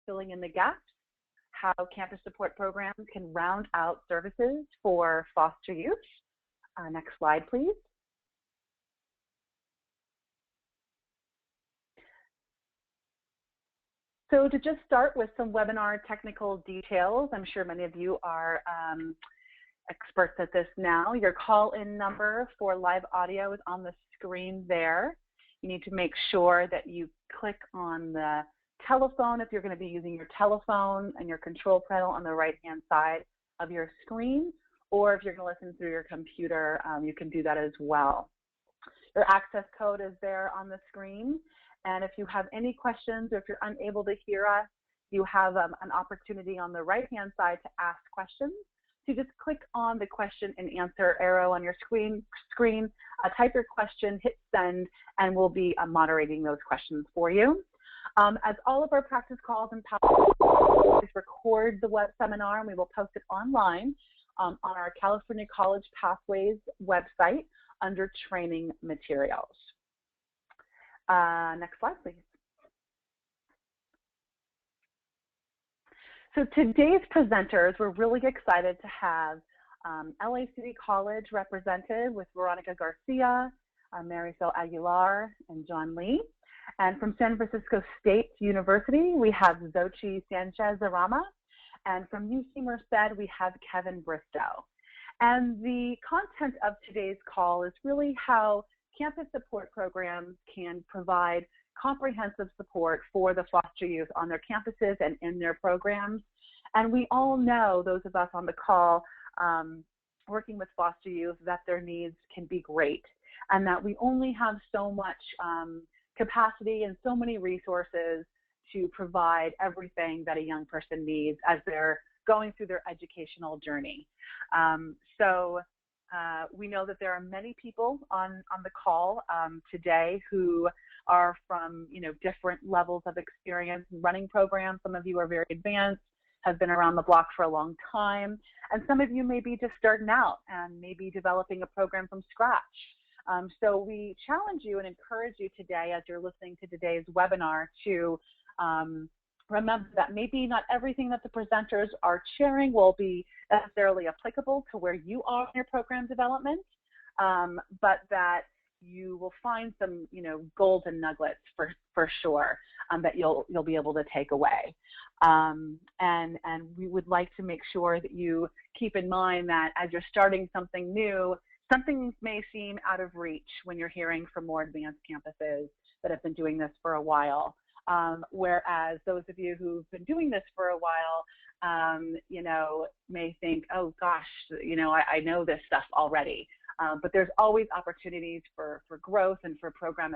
filling in the gaps, how campus support programs can round out services for foster youth. Next slide, please. So to just start with some webinar technical details, I'm sure many of you are experts at this now. Your call-in number for live audio is on the screen there. You need to make sure that you click on the telephone if you're going to be using your telephone and your control panel on the right-hand side of your screen, or if you're going to listen through your computer, you can do that as well. Your access code is there on the screen, and if you have any questions or if you're unable to hear us, you have an opportunity on the right-hand side to ask questions. So you just click on the question and answer arrow on your screen, type your question, hit send, and we'll be moderating those questions for you. As all of our practice calls and PowerPoints record the web seminar, and we will post it online on our California College Pathways website under training materials. Next slide, please. So today's presenters, we're really excited to have LA City College represented with Veronica Garcia, Marisol Aguilar, and John Lee. And from San Francisco State University, we have Xochitl Sanchez-Arama. And from UC Merced, we have Kevin Bristow. And the content of today's call is really how campus support programs can provide comprehensive support for the foster youth on their campuses and in their programs. And we all know, those of us on the call working with foster youth, that their needs can be great and that we only have so much capacity and so many resources to provide everything that a young person needs as they're going through their educational journey. We know that there are many people on the call today who are from different levels of experience running programs. Some of you are very advanced, have been around the block for a long time, and some of you may be just starting out and maybe developing a program from scratch. So we challenge you and encourage you today, as you're listening to today's webinar, to remember that maybe not everything that the presenters are sharing will be necessarily applicable to where you are in your program development, but that you will find some, golden nuggets for sure that you'll be able to take away. And we would like to make sure that you keep in mind that as you're starting something new, some things may seem out of reach when you're hearing from more advanced campuses that have been doing this for a while. Whereas those of you who've been doing this for a while, may think, oh gosh, I know this stuff already. But there's always opportunities for growth and for program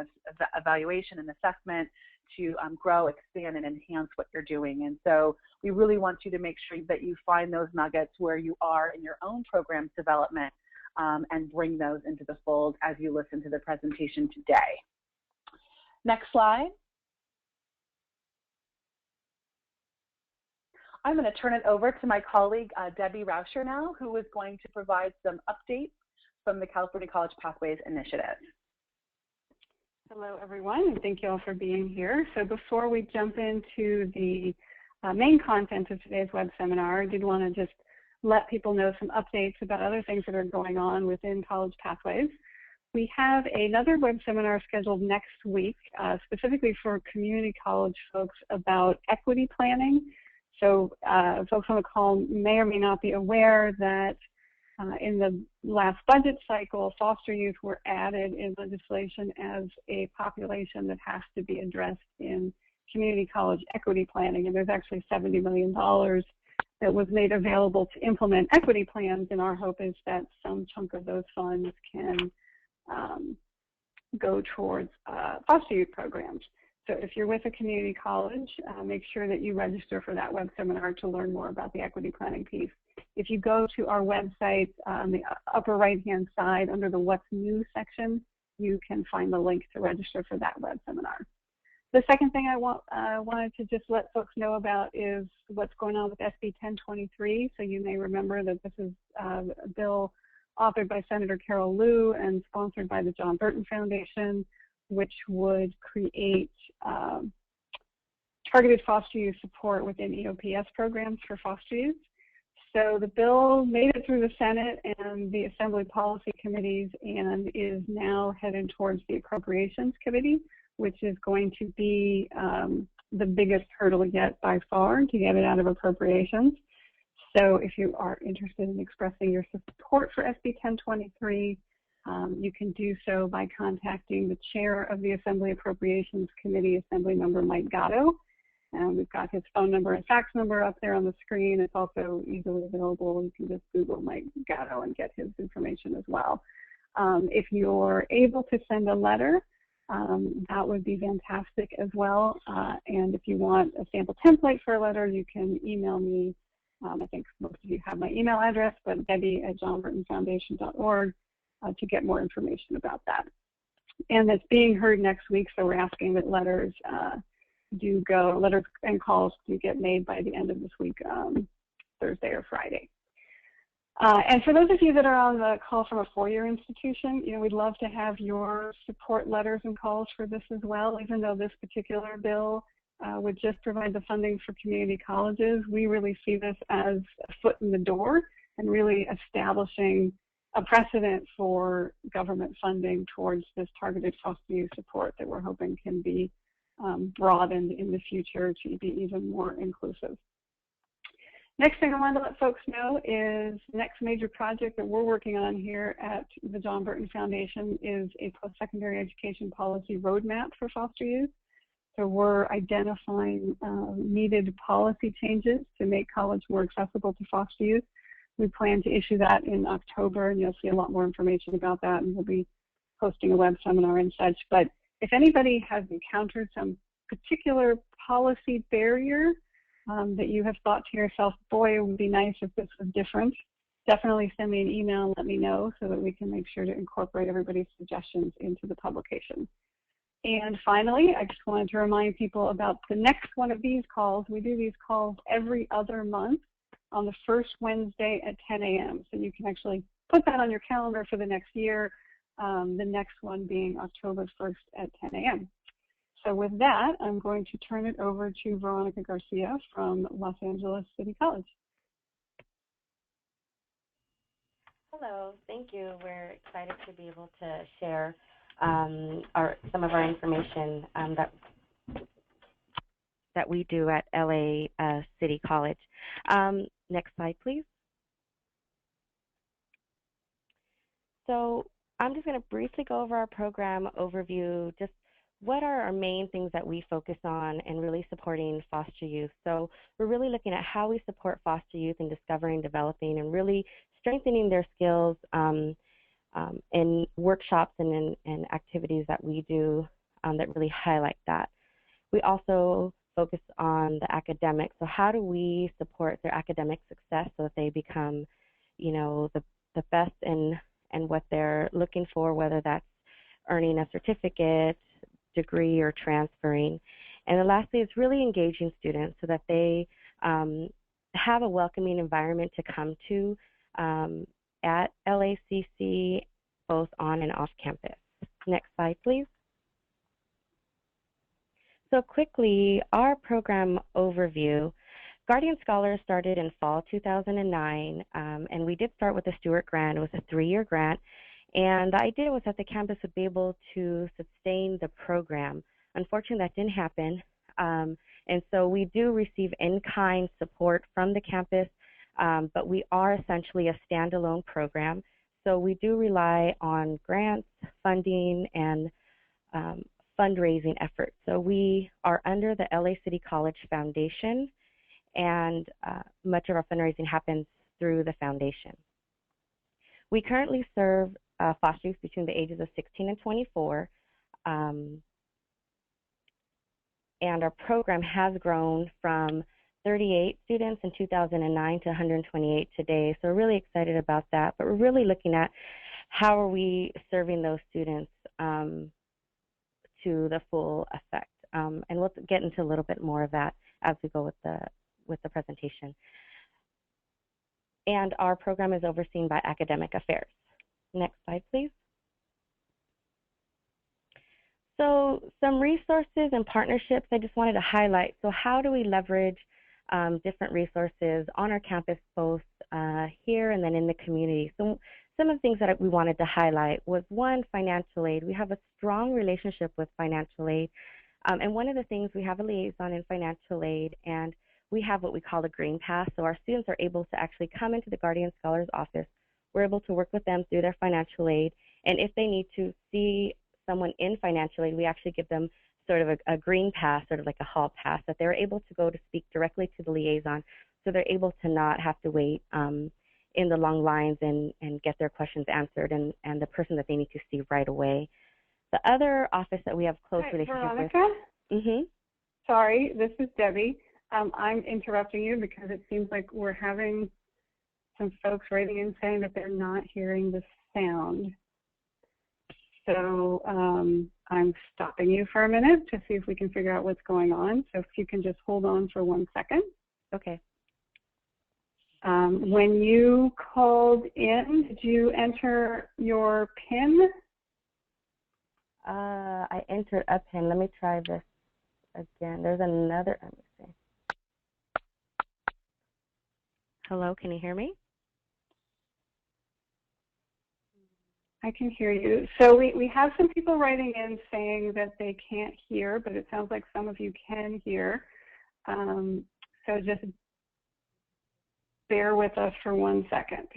evaluation and assessment to grow, expand, and enhance what you're doing. And so we really want you to make sure that you find those nuggets where you are in your own program's development and bring those into the fold as you listen to the presentation today. Next slide. I'm going to turn it over to my colleague, Debbie Rauscher now, who is going to provide some updates from the California College Pathways Initiative. Hello, everyone, and thank you all for being here. So before we jump into the main content of today's web seminar, I did want to just let people know some updates about other things that are going on within College Pathways. We have another web seminar scheduled next week, specifically for community college folks about equity planning. So folks on the call may or may not be aware that in the last budget cycle, foster youth were added in legislation as a population that has to be addressed in community college equity planning. And there's actually $70 million that was made available to implement equity plans. And our hope is that some chunk of those funds can go towards foster youth programs. So if you're with a community college, make sure that you register for that web seminar to learn more about the equity planning piece. If you go to our website on the upper right-hand side under the What's New section, you can find the link to register for that web seminar. The second thing I wanted to just let folks know about is what's going on with SB 1023. So you may remember that this is a bill authored by Senator Carol Liu and sponsored by the John Burton Foundation, which would create targeted foster youth support within EOPS programs for foster youth. So the bill made it through the Senate and the Assembly Policy Committees and is now headed towards the Appropriations Committee, which is going to be the biggest hurdle yet by far to get it out of appropriations. So if you are interested in expressing your support for SB 1023, you can do so by contacting the chair of the Assembly Appropriations Committee, Assemblymember Mike Gatto. And we've got his phone number and fax number up there on the screen. It's also easily available. You can just Google Mike Gatto and get his information as well. If you're able to send a letter, that would be fantastic as well. And if you want a sample template for a letter, you can email me. I think most of you have my email address, but Debbie@JohnBurtonFoundation.org to get more information about that. And it's being heard next week, so we're asking that letters letters and calls do get made by the end of this week, Thursday or Friday. And for those of you that are on the call from a four-year institution, we'd love to have your support letters and calls for this as well. Even though this particular bill would just provide the funding for community colleges, we really see this as a foot in the door and really establishing a precedent for government funding towards this targeted foster youth support that we're hoping can be broadened in the future to be even more inclusive. Next thing I wanted to let folks know is the next major project that we're working on here at the John Burton Foundation is a post-secondary education policy roadmap for foster youth. So we're identifying needed policy changes to make college more accessible to foster youth. We plan to issue that in October, and you'll see a lot more information about that, and we'll be hosting a web seminar and such. But if anybody has encountered some particular policy barrier that you have thought to yourself, boy, it would be nice if this was different, definitely send me an email and let me know so that we can make sure to incorporate everybody's suggestions into the publication. And finally, I just wanted to remind people about the next one of these calls. We do these calls every other month on the first Wednesday at 10 a.m. So you can actually put that on your calendar for the next year, the next one being October 1st at 10 a.m. So with that, I'm going to turn it over to Veronica Garcia from Los Angeles City College. Hello, thank you. We're excited to be able to share some of our information that we do at LA City College. Next slide, please. So I'm just going to briefly go over our program overview, just what are our main things that we focus on in really supporting foster youth. So we're really looking at how we support foster youth in discovering, developing, and really strengthening their skills in workshops and in activities that we do that really highlight that. We also focus on the academics. So how do we support their academic success so that they become, the best in what they're looking for, whether that's earning a certificate, degree, or transferring. And then lastly, it's really engaging students so that they have a welcoming environment to come to at LACC, both on and off campus. Next slide, please. So quickly, our program overview. Guardian Scholars started in fall 2009, and we did start with the Stewart Grant. It was a 3-year grant, and the idea was that the campus would be able to sustain the program. Unfortunately, that didn't happen, and so we do receive in-kind support from the campus, but we are essentially a standalone program. So we do rely on grants, funding, and fundraising efforts. So we are under the LA City College Foundation, and much of our fundraising happens through the foundation. We currently serve foster youth between the ages of 16 and 24, and our program has grown from 38 students in 2009 to 128 today. So we're really excited about that, but we're really looking at how are we serving those students to the full effect. And we'll get into a little bit more of that as we go with the presentation. And our program is overseen by Academic Affairs. Next slide, please. So some resources and partnerships I just wanted to highlight. So how do we leverage different resources on our campus, both here and then in the community? So some of the things that we wanted to highlight was, one, financial aid. We have a strong relationship with financial aid. And one of the things, we have a liaison in financial aid, and we have what we call a green pass. So our students are able to actually come into the Guardian Scholars office. We're able to work with them through their financial aid. And if they need to see someone in financial aid, we actually give them sort of a green pass, sort of like a hall pass, that they're able to go to speak directly to the liaison. So they're able to not have to wait in the long lines and get their questions answered, and the person that they need to see right away. The other office that we have close relationship Veronica? with. Sorry, this is Debbie. I'm interrupting you because it seems like we're having some folks writing in saying that they're not hearing the sound. So I'm stopping you for a minute to see if we can figure out what's going on. So if you can just hold on for 1 second. Okay. When you called in, did you enter your PIN? I entered a PIN. Let me try this again. There's another, let me see. Hello, can you hear me? I can hear you. So we have some people writing in saying that they can't hear, but it sounds like some of you can hear. So just bear with us for 1 second.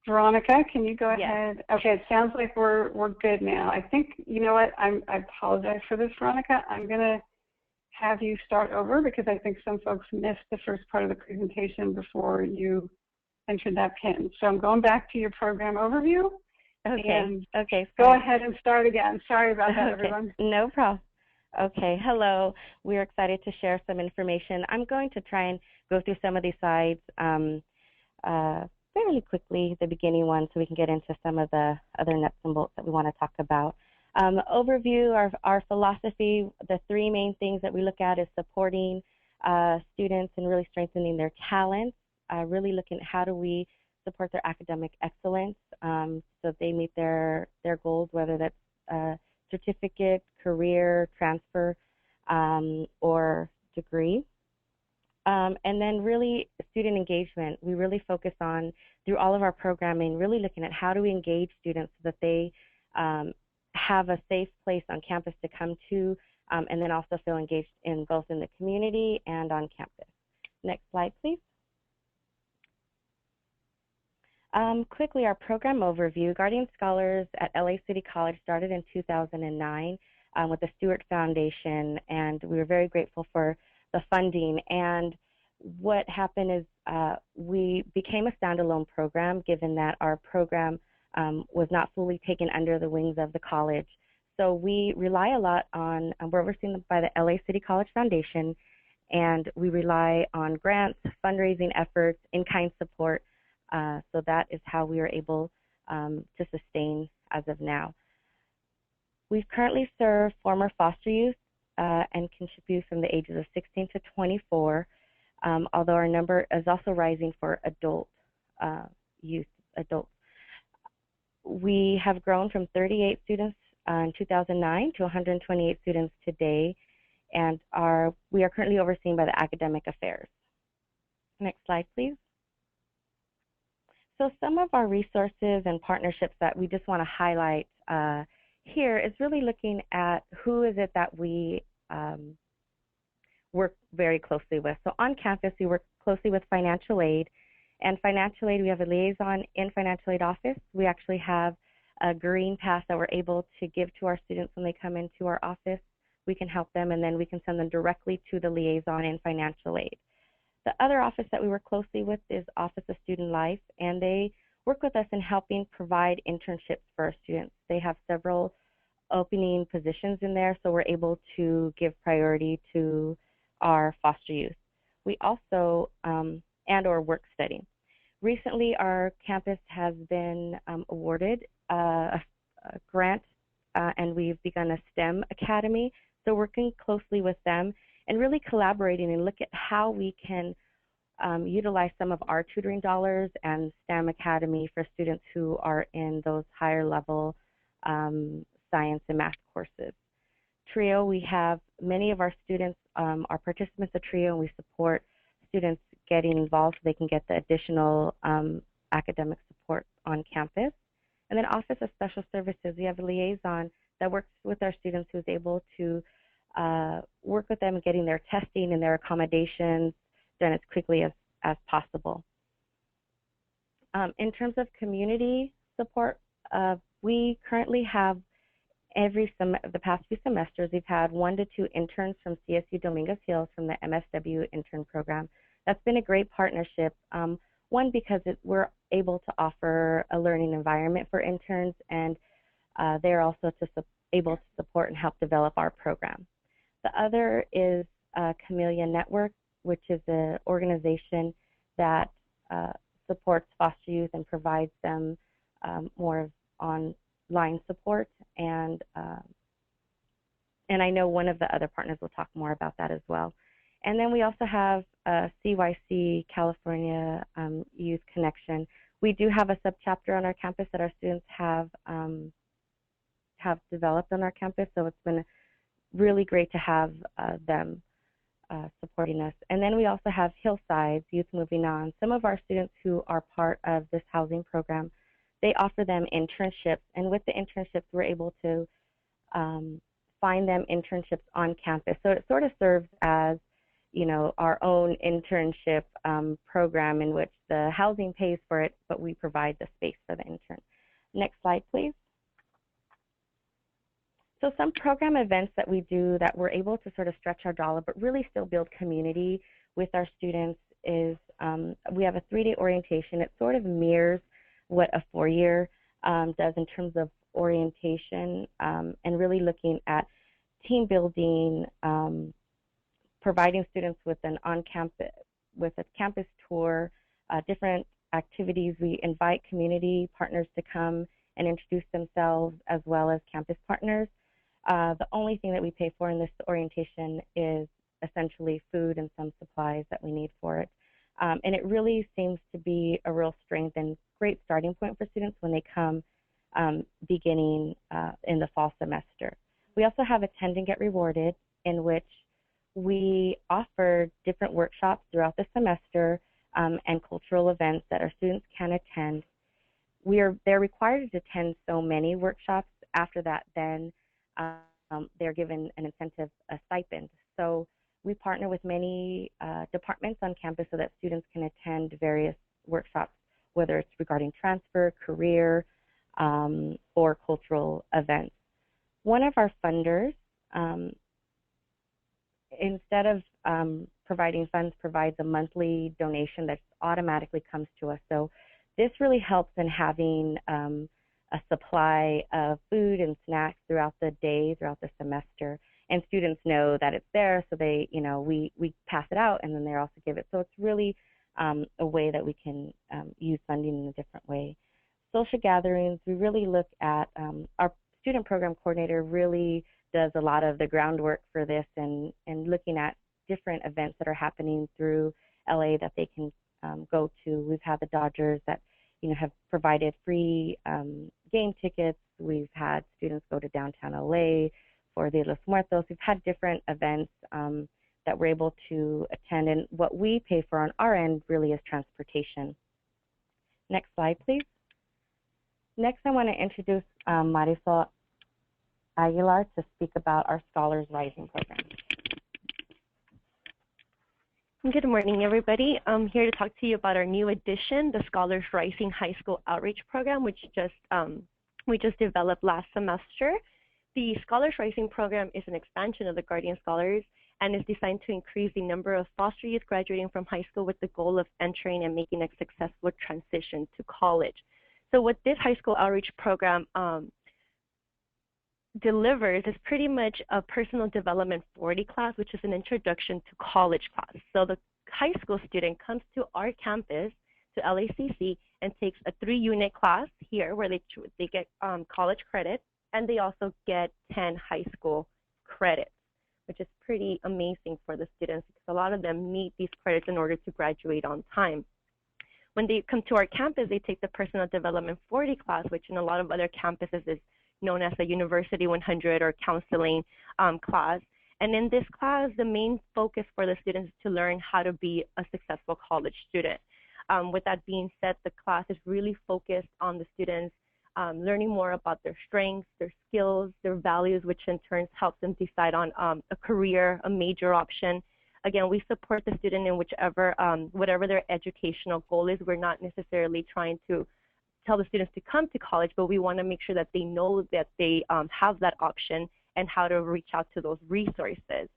Veronica, can you go ahead? Yes. Okay, it sounds like we're good now. I think, you know what, I apologize for this, Veronica. I'm going to have you start over because I think some folks missed the first part of the presentation before you entered that PIN. So I'm going back to your program overview. Okay. And okay. Go ahead and start again. Sorry about that, everyone. No problem. Okay. Hello. We're excited to share some information. I'm going to try and go through some of these slides fairly quickly, the beginning one, so we can get into some of the other nuts and bolts that we want to talk about. Overview, our philosophy, the three main things that we look at is supporting students and really strengthening their talents, really looking at how do we support their academic excellence so they meet their goals, whether that's certificate, career, transfer, or degree. And then really student engagement. We really focus on, through all of our programming, really looking at how do we engage students so that they have a safe place on campus to come to, and then also feel engaged in both in the community and on campus. Next slide, please. Quickly, our program overview. Guardian Scholars at LA City College started in 2009 with the Stewart Foundation, and we were very grateful for the funding. And what happened is we became a standalone program, given that our program was not fully taken under the wings of the college. So we rely a lot on, we're overseen by the LA City College Foundation, and we rely on grants, fundraising efforts, in-kind support. So that is how we are able to sustain as of now. We currently serve former foster youth and contribute from the ages of 16 to 24, although our number is also rising for adult adults. We have grown from 38 students in 2009 to 128 students today, and we are currently overseen by the Academic Affairs. Next slide, please. So some of our resources and partnerships that we just want to highlight here is really looking at who is it that we work very closely with. So on campus, we work closely with financial aid. And financial aid, we have a liaison in financial aid office. We actually have a green pass that we're able to give to our students when they come into our office. We can help them, and then we can send them directly to the liaison in financial aid. The other office that we work closely with is Office of Student Life, and they work with us in helping provide internships for our students. They have several opening positions in there, so we're able to give priority to our foster youth. We also, and/or work study. Recently, our campus has been awarded a grant, and we've begun a STEM Academy. So working closely with them and really collaborating and look at how we can utilize some of our tutoring dollars and STEM Academy for students who are in those higher level science and math courses. TRIO, we have many of our students are participants of TRIO, and we support students getting involved so they can get the additional academic support on campus. And then Office of Special Services, we have a liaison that works with our students who's able to work with them getting their testing and their accommodations done as quickly as possible. In terms of community support, we currently have the past few semesters, we've had 1 to 2 interns from CSU Dominguez Hills from the MSW intern program. That's been a great partnership. One, because we're able to offer a learning environment for interns, and they're also able to support and help develop our program. The other is Camellia Network, which is an organization that supports foster youth and provides them more online support. And I know one of the other partners will talk more about that as well. And then we also have CYC, California Youth Connection. We do have a subchapter on our campus that our students have developed on our campus, so it's been really great to have them supporting us. And then we also have Hillsides, Youth Moving On. Some of our students who are part of this housing program, they offer them internships, and with the internships, we're able to find them internships on campus. So it sort of serves as, you know, our own internship program in which the housing pays for it, but we provide the space for the intern. Next slide, please. So some program events that we do that we're able to sort of stretch our dollar, but really still build community with our students is we have a 3-day orientation. It sort of mirrors what a 4-year does in terms of orientation and really looking at team building, providing students with an with a campus tour, different activities. We invite community partners to come and introduce themselves as well as campus partners. The only thing that we pay for in this orientation is essentially food and some supplies that we need for it. And it really seems to be a real strength and great starting point for students when they come beginning in the fall semester. We also have Attend and Get Rewarded, in which we offer different workshops throughout the semester and cultural events that our students can attend. They're required to attend so many workshops. After that, then they're given an incentive, a stipend. So we partner with many departments on campus so that students can attend various workshops, whether it's regarding transfer, career, or cultural events. One of our funders, instead of providing funds, provides a monthly donation that automatically comes to us. So this really helps in having a supply of food and snacks throughout the day, throughout the semester. And students know that it's there, so they, you know, we pass it out and then they also give it. So it's really a way that we can use funding in a different way. Social gatherings, we really look at, our student program coordinator really does a lot of the groundwork for this and looking at different events that are happening through LA that they can go to. We've had the Dodgers that, you know, have provided free game tickets. We've had students go to downtown LA for the Los Muertos. We've had different events that we're able to attend, and what we pay for on our end really is transportation. Next slide, please. Next, I want to introduce Marisol Aguilar to speak about our Scholars Rising program. Good morning, everybody. I'm here to talk to you about our new addition, the Scholars Rising High School Outreach Program, which we just developed last semester. The Scholars Rising program is an expansion of the Guardian Scholars and is designed to increase the number of foster youth graduating from high school with the goal of entering and making a successful transition to college. So what this high school outreach program delivers is pretty much a personal development 40 class, which is an introduction to college class. So the high school student comes to our campus, to LACC, and takes a 3-unit class here where they get college credit, and they also get 10 high school credits, which is pretty amazing for the students because a lot of them need these credits in order to graduate on time. When they come to our campus, they take the personal development 40 class, which in a lot of other campuses is known as the University 100 or counseling class. And in this class, the main focus for the students is to learn how to be a successful college student. With that being said, the class is really focused on the students learning more about their strengths, their skills, their values, which in turn helps them decide on a career, a major option. Again, we support the student in whichever, whatever their educational goal is. We're not necessarily trying to tell the students to come to college, but we want to make sure that they know that they have that option and how to reach out to those resources.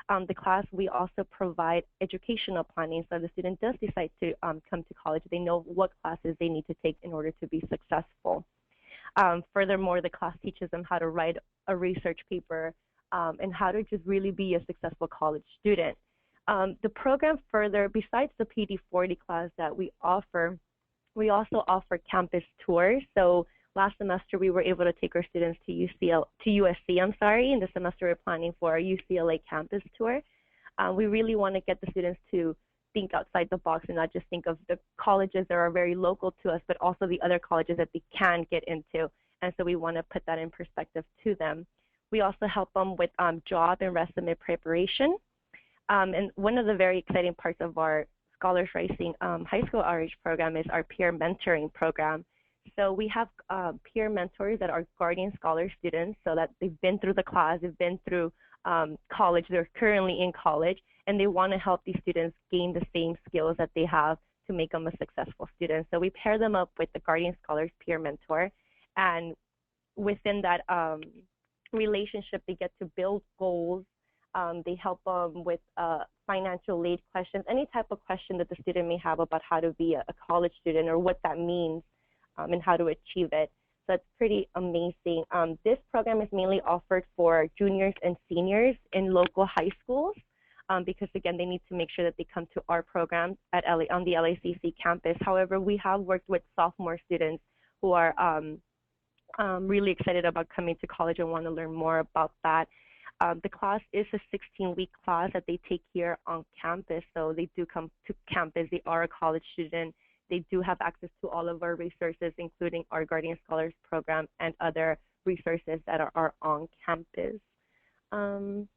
The class, we also provide educational planning, so if the student does decide to come to college, they know what classes they need to take in order to be successful. Furthermore, the class teaches them how to write a research paper and how to just really be a successful college student. The program further, besides the PD40 class that we offer, we also offer campus tours. So last semester, we were able to take our students to USC, in the semester we're planning for our UCLA campus tour. We really want to get the students to think outside the box and not just think of the colleges that are very local to us, but also the other colleges that they can get into. And so we want to put that in perspective to them. We also help them with job and resume preparation. And one of the very exciting parts of our Scholars Rising High School Outreach program is our peer mentoring program. So we have peer mentors that are Guardian Scholar students, so that they've been through the class, they've been through college, they're currently in college, and they want to help these students gain the same skills that they have to make them a successful student. So we pair them up with the Guardian Scholars peer mentor, and within that relationship, they get to build goals. They help them with financial aid questions, any type of question that the student may have about how to be a college student or what that means and how to achieve it. So it's pretty amazing. This program is mainly offered for juniors and seniors in local high schools because, again, they need to make sure that they come to our program at on the LACC campus. However, we have worked with sophomore students who are really excited about coming to college and want to learn more about that. The class is a 16-week class that they take here on campus, so they do come to campus. They are a college student. They do have access to all of our resources, including our Guardian Scholars program and other resources that are on campus. And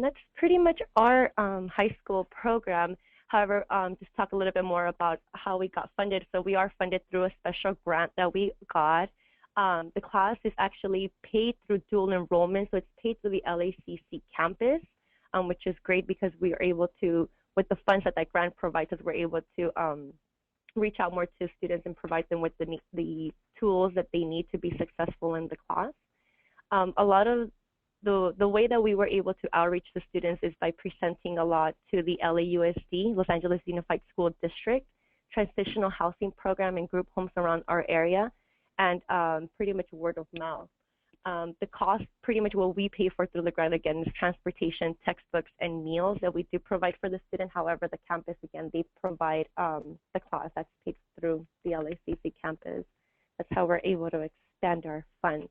that's pretty much our high school program. However, just talk a little bit more about how we got funded. So we are funded through a special grant that we got. The class is actually paid through dual enrollment, so it's paid through the LACC campus, which is great because we are able to, with the funds that that grant provides us, we're able to reach out more to students and provide them with the tools that they need to be successful in the class. A lot of the way that we were able to outreach the students is by presenting a lot to the LAUSD, Los Angeles Unified School District, transitional housing program and group homes around our area, and pretty much word of mouth. The cost, pretty much what we pay for through the grant, again, is transportation, textbooks, and meals that we do provide for the student. However, the campus, again, they provide the class that's paid through the LACC campus. That's how we're able to extend our funds.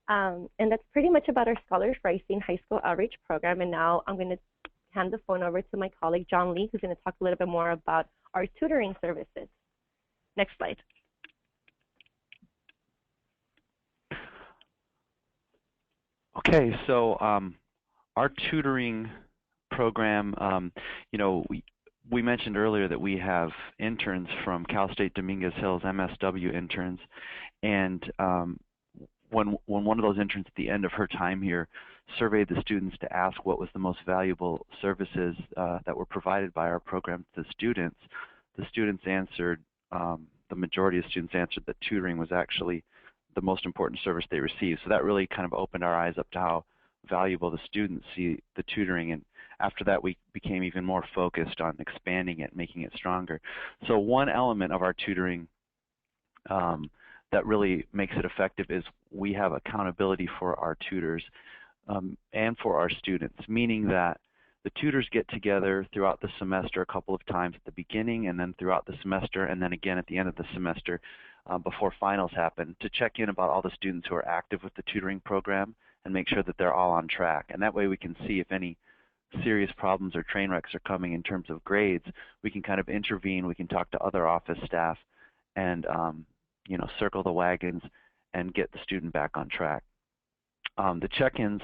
And that's pretty much about our Scholars Rising High School Outreach Program. And now I'm going to hand the phone over to my colleague, John Lee, who's going to talk a little bit more about our tutoring services. Next slide. Okay, so our tutoring program, we mentioned earlier that we have interns from Cal State Dominguez Hills, MSW interns, and when one of those interns at the end of her time here surveyed the students to ask what was the most valuable services that were provided by our program to the students answered, the majority of students answered that tutoring was actually the most important service they received. So that really kind of opened our eyes up to how valuable the students see the tutoring, and after that we became even more focused on expanding it, making it stronger. So one element of our tutoring that really makes it effective is we have accountability for our tutors and for our students, meaning that the tutors get together throughout the semester a couple of times at the beginning and then throughout the semester and then again at the end of the semester before finals happen to check in about all the students who are active with the tutoring program and make sure that they're all on track. And that way we can see if any serious problems or train wrecks are coming in terms of grades. We can kind of intervene, we can talk to other office staff and circle the wagons and get the student back on track. The check-ins,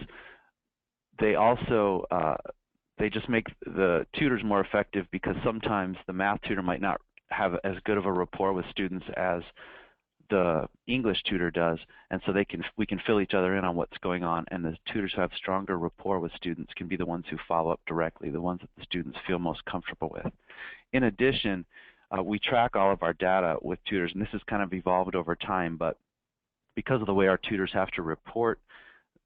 they also they just make the tutors more effective because sometimes the math tutor might not have as good of a rapport with students as the English tutor does, and so we can fill each other in on what's going on, and the tutors who have stronger rapport with students can be the ones who follow up directly, the ones that the students feel most comfortable with. In addition, we track all of our data with tutors, and this has kind of evolved over time, but because of the way our tutors have to report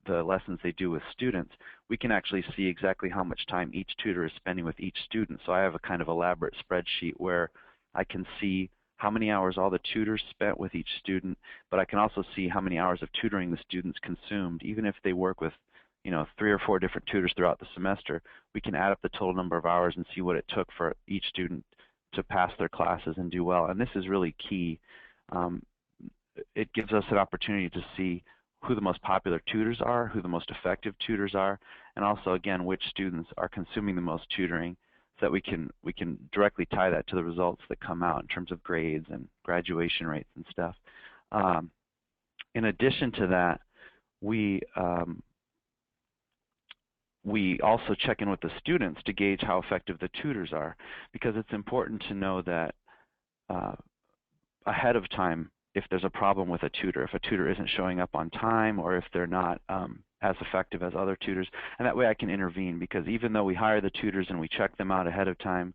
the lessons they do with students, we can actually see exactly how much time each tutor is spending with each student. So I have a kind of elaborate spreadsheet where I can see how many hours all the tutors spent with each student, but I can also see how many hours of tutoring the students consumed. Even if they work with 3 or 4 different tutors throughout the semester, we can add up the total number of hours and see what it took for each student to pass their classes and do well. And this is really key. It gives us an opportunity to see who the most popular tutors are, who the most effective tutors are, and also, again, which students are consuming the most tutoring, so that we can directly tie that to the results that come out in terms of grades and graduation rates and stuff. In addition to that, we also check in with the students to gauge how effective the tutors are, because it's important to know that ahead of time, if there's a problem with a tutor, if a tutor isn't showing up on time, or if they're not as effective as other tutors, and that way I can intervene, because even though we hire the tutors and we check them out ahead of time,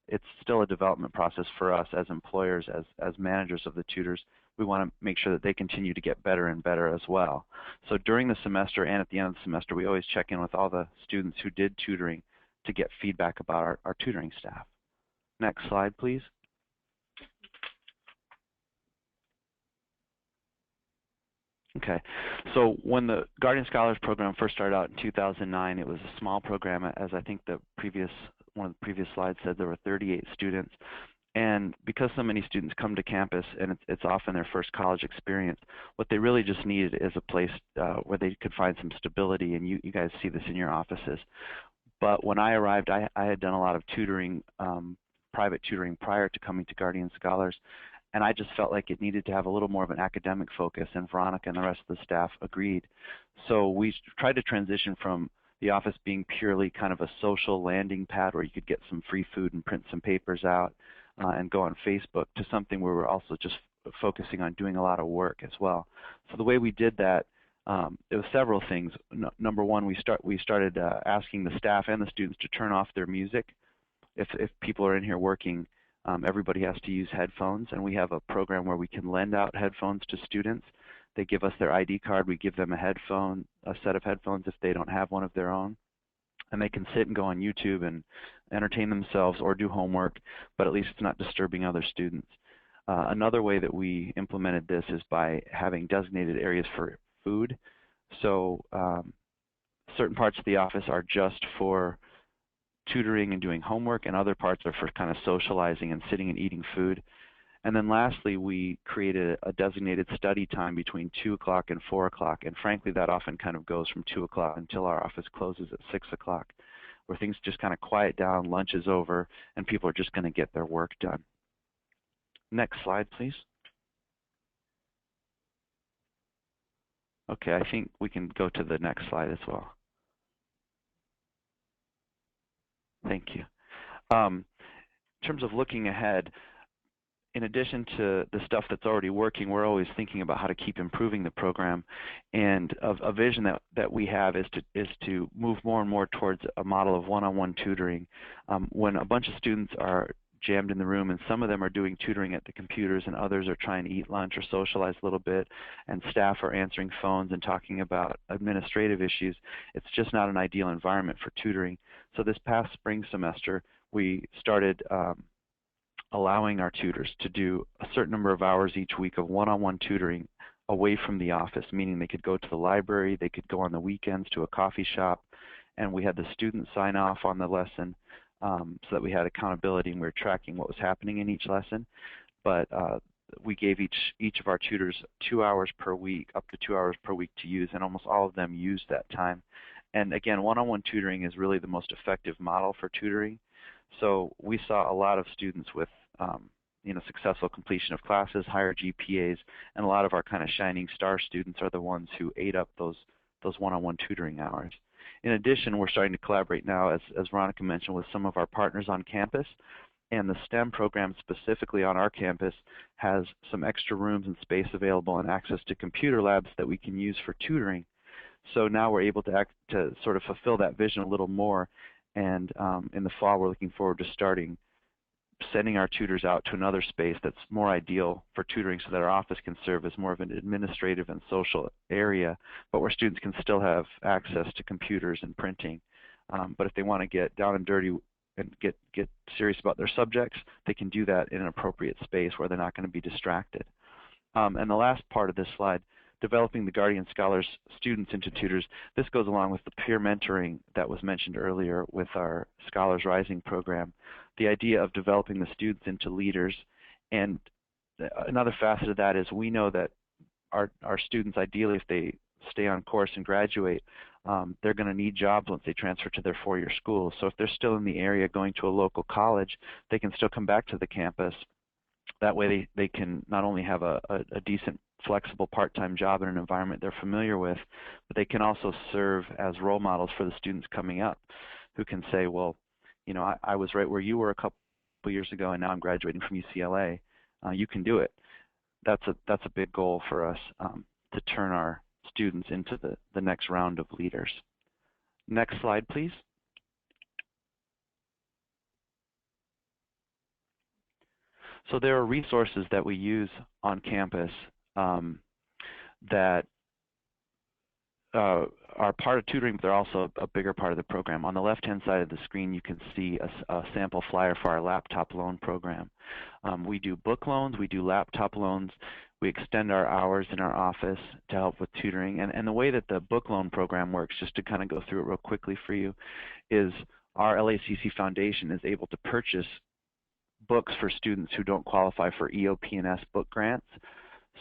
it's still a development process for us as employers, as managers of the tutors. We want to make sure that they continue to get better and better as well. So during the semester and at the end of the semester, we always check in with all the students who did tutoring to get feedback about our tutoring staff. Next slide, please. Okay, so when the Guardian Scholars Program first started out in 2009, it was a small program. As I think one of the previous slides said, there were 38 students. And because so many students come to campus and it's often their first college experience, what they really just needed is a place where they could find some stability, and you guys see this in your offices. But when I arrived, I had done a lot of tutoring, private tutoring prior to coming to Guardian Scholars, and I just felt like it needed to have a little more of an academic focus, and Veronica and the rest of the staff agreed. So we tried to transition from the office being purely kind of a social landing pad where you could get some free food and print some papers out and go on Facebook, to something where we're also just focusing on doing a lot of work as well. So the way we did that, there were several things. Number one, we started asking the staff and the students to turn off their music. If people are in here working, everybody has to use headphones, and we have a program where we can lend out headphones to students. They give us their ID card. We give them a set of headphones if they don't have one of their own. And they can sit and go on YouTube and entertain themselves or do homework, but at least it's not disturbing other students. Another way that we implemented this is by having designated areas for food. So certain parts of the office are just for tutoring and doing homework, and other parts are for kind of socializing and sitting and eating food. And then lastly, we created a designated study time between 2 o'clock and 4 o'clock, and frankly that often kind of goes from 2 o'clock until our office closes at 6 o'clock, where things just kind of quiet down, lunch is over, and people are just going to get their work done. Next slide, please. Okay, I think we can go to the next slide as well. Thank you. In terms of looking ahead, in addition to the stuff that's already working, we're always thinking about how to keep improving the program. And a vision that we have is to move more and more towards a model of one-on-one tutoring. When a bunch of students are jammed in the room, and some of them are doing tutoring at the computers and others are trying to eat lunch or socialize a little bit, and staff are answering phones and talking about administrative issues, it's just not an ideal environment for tutoring. So this past spring semester, we started allowing our tutors to do a certain number of hours each week of one-on-one tutoring away from the office, meaning they could go to the library, they could go on the weekends to a coffee shop, and we had the students sign off on the lesson so that we had accountability and we were tracking what was happening in each lesson. But we gave each of our tutors 2 hours per week, up to 2 hours per week to use, and almost all of them used that time. And again, one-on-one tutoring is really the most effective model for tutoring. So we saw a lot of students with successful completion of classes, higher GPAs, and a lot of our kind of shining star students are the ones who ate up those those one-on-one tutoring hours. In addition, we're starting to collaborate now, as Veronica mentioned, with some of our partners on campus. And the STEM program specifically on our campus has some extra rooms and space available and access to computer labs that we can use for tutoring. So now we're able to sort of fulfill that vision a little more. And in the fall, we're looking forward to sending our tutors out to another space that's more ideal for tutoring so that our office can serve as more of an administrative and social area, but where students can still have access to computers and printing. But if they want to get down and dirty and get serious about their subjects, they can do that in an appropriate space where they're not going to be distracted. And the last part of this slide, developing the Guardian Scholars students into tutors. This goes along with the peer mentoring that was mentioned earlier with our Scholars Rising program. The idea of developing the students into leaders. And another facet of that is we know that our students, ideally, if they stay on course and graduate, they're going to need jobs once they transfer to their four-year school. So if they're still in the area going to a local college, they can still come back to the campus. That way they can not only have a decent, flexible part-time job in an environment they're familiar with, but they can also serve as role models for the students coming up who can say, well, you know, I was right where you were a couple years ago, and now I'm graduating from UCLA. You can do it. That's a big goal for us, to turn our students into the next round of leaders. Next slide, please. So there are resources that we use on campus that are part of tutoring, but they're also a bigger part of the program. On the left-hand side of the screen, you can see a sample flyer for our laptop loan program. We do book loans, we do laptop loans, we extend our hours in our office to help with tutoring. And the way that the book loan program works, just to kind of go through it real quickly for you, is our LACC Foundation is able to purchase books for students who don't qualify for EOP&S book grants,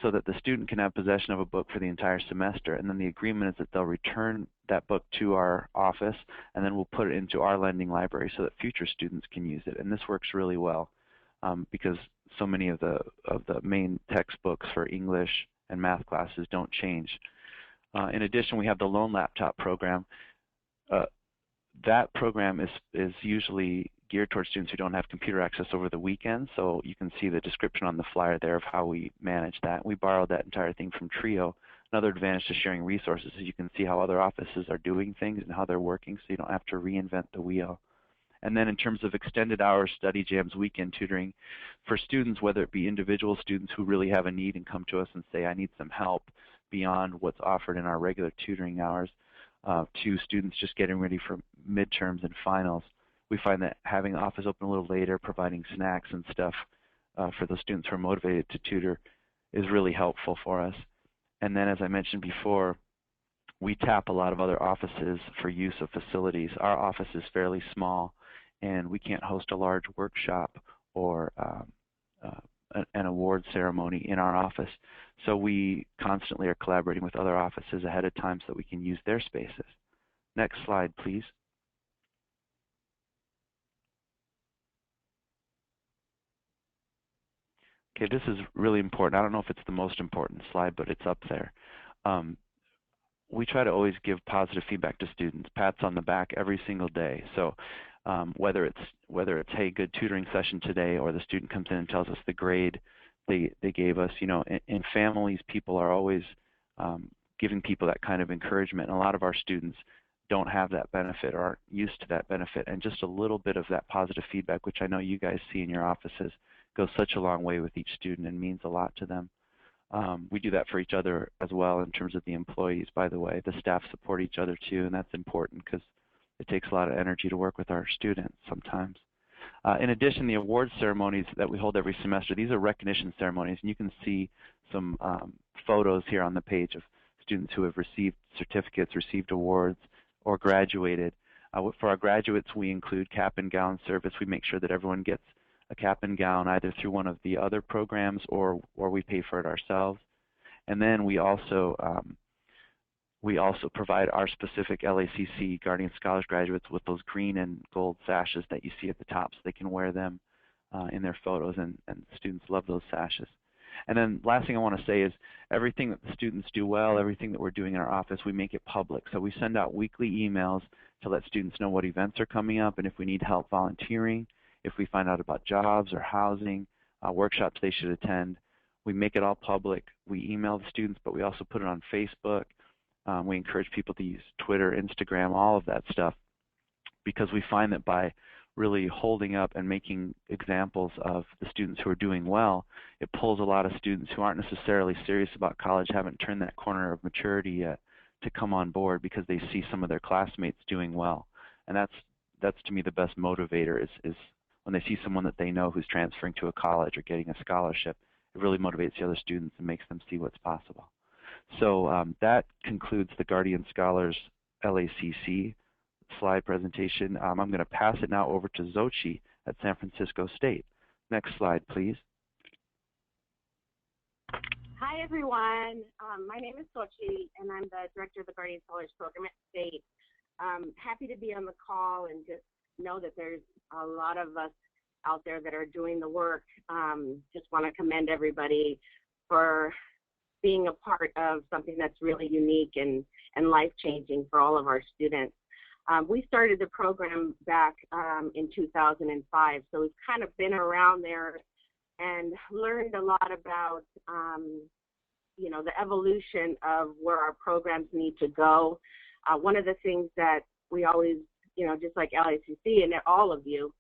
so that the student can have possession of a book for the entire semester. And then the agreement is that they'll return that book to our office, and then we'll put it into our lending library so that future students can use it. And this works really well because so many of the main textbooks for English and math classes don't change. In addition, we have the Loan Laptop program. That program is usually geared towards students who don't have computer access over the weekend, so you can see the description on the flyer there of how we manage that. We borrowed that entire thing from Trio. Another advantage to sharing resources is you can see how other offices are doing things and how they're working, so you don't have to reinvent the wheel. And then in terms of extended hours, study jams, weekend tutoring, for students, whether it be individual students who really have a need and come to us and say, I need some help beyond what's offered in our regular tutoring hours, to students just getting ready for midterms and finals, we find that having the office open a little later, providing snacks and stuff for those students who are motivated to tutor is really helpful for us. And then, as I mentioned before, we tap a lot of other offices for use of facilities. Our office is fairly small, and we can't host a large workshop or an award ceremony in our office. So we constantly are collaborating with other offices ahead of time so that we can use their spaces. Next slide, please. Okay, this is really important. I don't know if it's the most important slide, but it's up there. We try to always give positive feedback to students, pats on the back every single day. So whether it's hey, good tutoring session today, or the student comes in and tells us the grade they gave us, you know, in families, people are always giving people that kind of encouragement. And a lot of our students don't have that benefit or aren't used to that benefit. And just a little bit of that positive feedback, which I know you guys see in your offices, goes such a long way with each student and means a lot to them. We do that for each other as well in terms of the employees, by the way. The staff support each other too, and that's important because it takes a lot of energy to work with our students sometimes. In addition, the awards ceremonies that we hold every semester, these are recognition ceremonies, and you can see some photos here on the page of students who have received certificates, received awards, or graduated. For our graduates, we include cap and gown service. We make sure that everyone gets a cap and gown either through one of the other programs or we pay for it ourselves. And then we also provide our specific LACC Guardian Scholars graduates with those green and gold sashes that you see at the top, so they can wear them in their photos, and students love those sashes. And then last thing I want to say is everything that the students do well, everything that we're doing in our office, we make it public. So we send out weekly emails to let students know what events are coming up and if we need help volunteering, if we find out about jobs or housing, workshops they should attend. We make it all public. We email the students, but we also put it on Facebook. We encourage people to use Twitter, Instagram, all of that stuff, because we find that by really holding up and making examples of the students who are doing well, it pulls a lot of students who aren't necessarily serious about college, haven't turned that corner of maturity yet, to come on board because they see some of their classmates doing well. And that's to me the best motivator is when they see someone that they know who's transferring to a college or getting a scholarship. It really motivates the other students and makes them see what's possible. So that concludes the Guardian Scholars LACC slide presentation. I'm going to pass it now over to Xochitl at San Francisco State. Next slide, please. Hi, everyone. My name is Xochitl, and I'm the director of the Guardian Scholars Program at State. Happy to be on the call and just know that there's a lot of us out there that are doing the work. Just want to commend everybody for being a part of something that's really unique and life-changing for all of our students. We started the program back in 2005, so we've kind of been around there and learned a lot about, you know, the evolution of where our programs need to go. One of the things that we always, you know, just like LACC and all of you,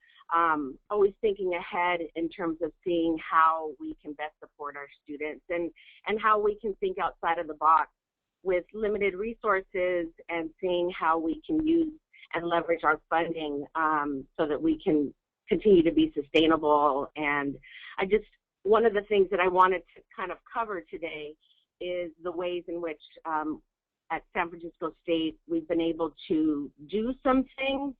always thinking ahead in terms of seeing how we can best support our students and how we can think outside of the box with limited resources and seeing how we can use and leverage our funding so that we can continue to be sustainable. And one of the things that I wanted to kind of cover today is the ways in which at San Francisco State we've been able to do some things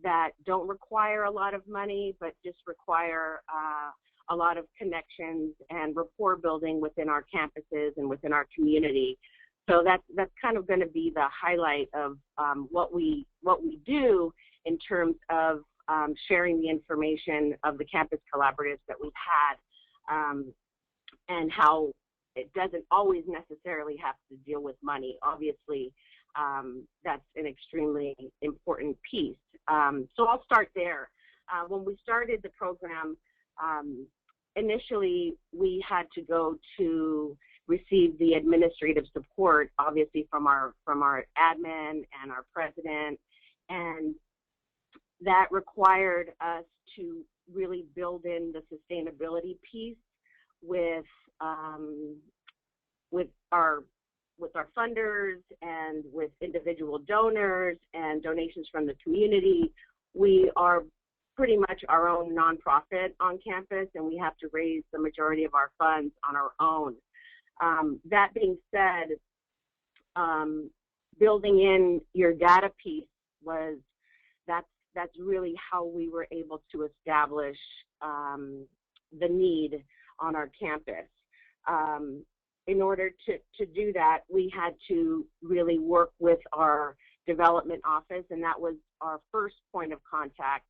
that don't require a lot of money, but just require a lot of connections and rapport building within our campuses and within our community. So that's kind of going to be the highlight of what we do in terms of sharing the information of the campus collaboratives that we've had, and how it doesn't always necessarily have to deal with money. Obviously, that's an extremely important piece. So I'll start there. When we started the program, initially we had to go to receive the administrative support, obviously from our admin and our president, and that required us to really build in the sustainability piece with our funders and with individual donors and donations from the community. We are pretty much our own nonprofit on campus, and we have to raise the majority of our funds on our own. That being said, building in your data piece that's really how we were able to establish the need on our campus. In order to do that, we had to really work with our development office, and that was our first point of contact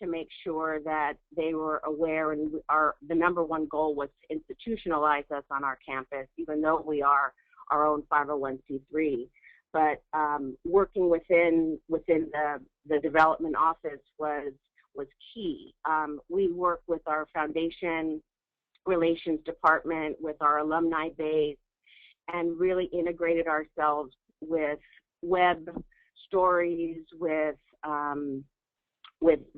to make sure that they were aware, and the number one goal was to institutionalize us on our campus, even though we are our own 501c3. But working within the development office was key. We work with our foundation relations department, with our alumni base, and really integrated ourselves with web stories, with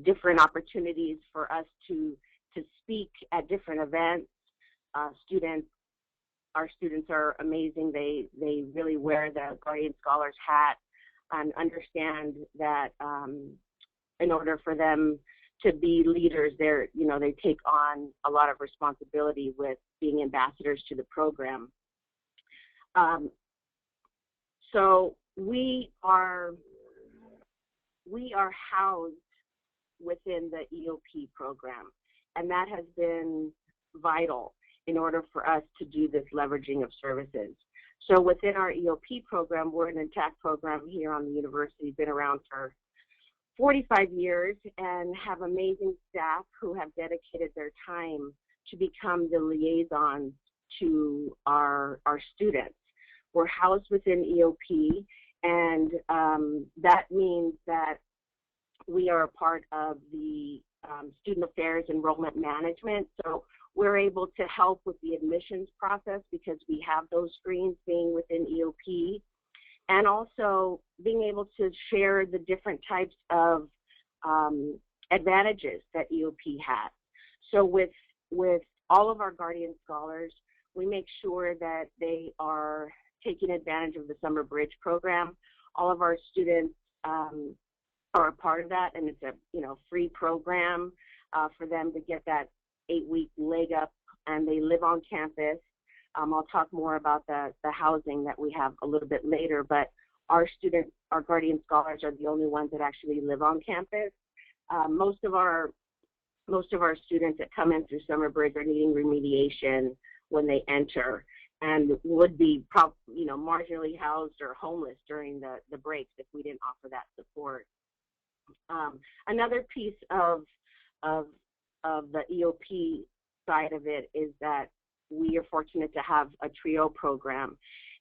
different opportunities for us to speak at different events. Our students are amazing. They really wear the Guardian Scholars hat and understand that in order for them to be leaders, they take on a lot of responsibility with being ambassadors to the program. So we are housed within the EOP program, and that has been vital in order for us to do this leveraging of services. So within our EOP program, we're an intact program here on the university, been around for 45 years and have amazing staff who have dedicated their time to become the liaison to our students. We're housed within EOP, and that means that we are a part of the Student Affairs Enrollment Management. So we're able to help with the admissions process because we have those screens being within EOP, and also being able to share the different types of advantages that EOP has. So with all of our Guardian Scholars, we make sure that they are taking advantage of the Summer Bridge program. All of our students are a part of that, and it's a free program for them to get that 8-week leg up, and they live on campus. I'll talk more about the housing that we have a little bit later, but our Guardian Scholars are the only ones that actually live on campus. Most of our students that come in through Summer Bridge are needing remediation when they enter, and would be marginally housed or homeless during the breaks if we didn't offer that support. Another piece of the EOP side of it is that we are fortunate to have a TRIO program,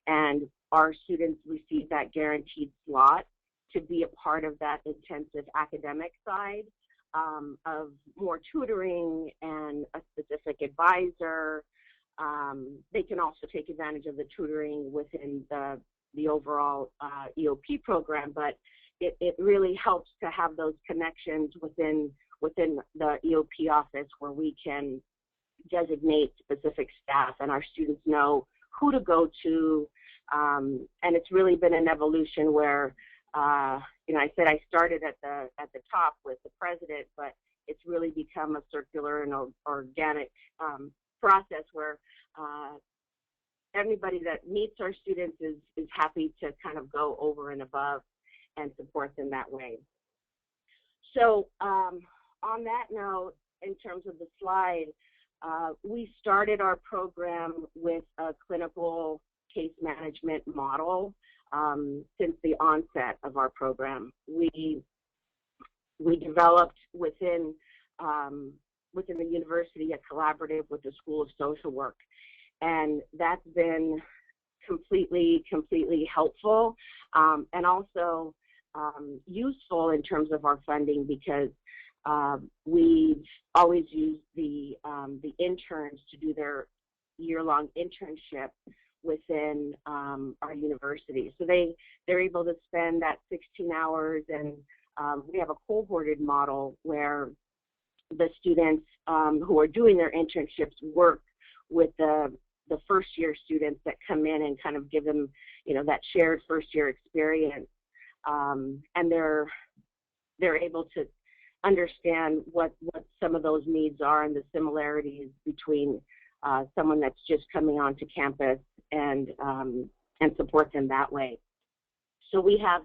and our students receive that guaranteed slot to be a part of that intensive academic side of more tutoring and a specific advisor. They can also take advantage of the tutoring within the overall EOP program, but it really helps to have those connections within the EOP office where we can designate specific staff and our students know who to go to. And it's really been an evolution where, I said I started at the top with the president, but it's really become a circular and organic process where everybody that meets our students is happy to kind of go over and above and support them that way. So on that note, in terms of the slide, we started our program with a clinical case management model since the onset of our program. We developed within the university a collaborative with the School of Social Work, and that's been completely helpful and also useful in terms of our funding, because we've always used the interns to do their year-long internship within our university. So they're able to spend that 16 hours, and we have a cohorted model where the students who are doing their internships work with the first-year students that come in and kind of give them, that shared first-year experience, and they're able to understand what some of those needs are and the similarities between someone that's just coming onto campus and support them that way. So we have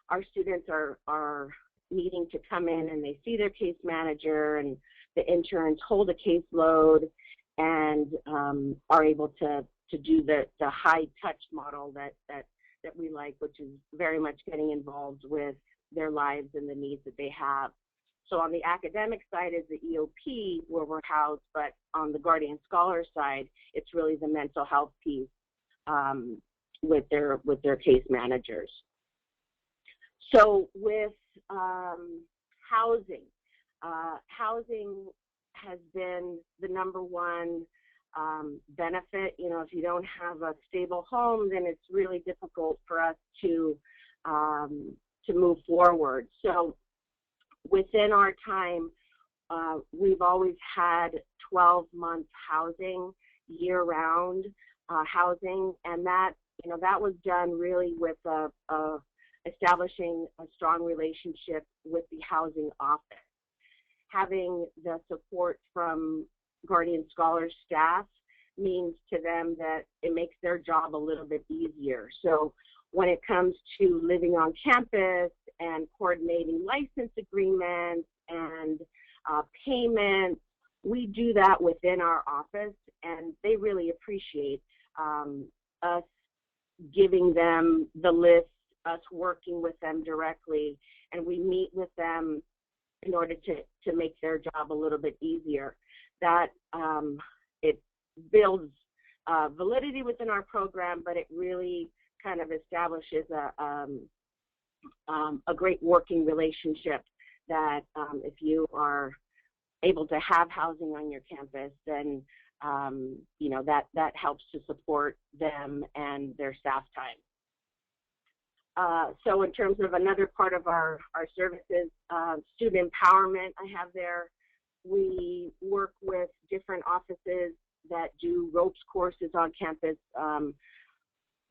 our students are needing to come in and they see their case manager, and the interns hold a caseload and are able to do the high touch model that we like, which is very much getting involved with their lives and the needs that they have. So on the academic side is the EOP where we're housed, but on the Guardian Scholar side, it's really the mental health piece with their case managers. So with housing, housing has been the #1 benefit. If you don't have a stable home, then it's really difficult for us to move forward. So within our time, we've always had 12-month housing, year-round housing, and that was done really with establishing a strong relationship with the housing office. Having the support from Guardian Scholars staff means to them that it makes their job a little bit easier. So when it comes to living on campus and coordinating license agreements and payments, we do that within our office, and they really appreciate us giving them the list, us working with them directly, and we meet with them in order to make their job a little bit easier. That it builds validity within our program, but it really kind of establishes a great working relationship that if you are able to have housing on your campus, then you know, that helps to support them and their staff time. So in terms of another part of our services, student empowerment, I have there. We work with different offices that do ropes courses on campus.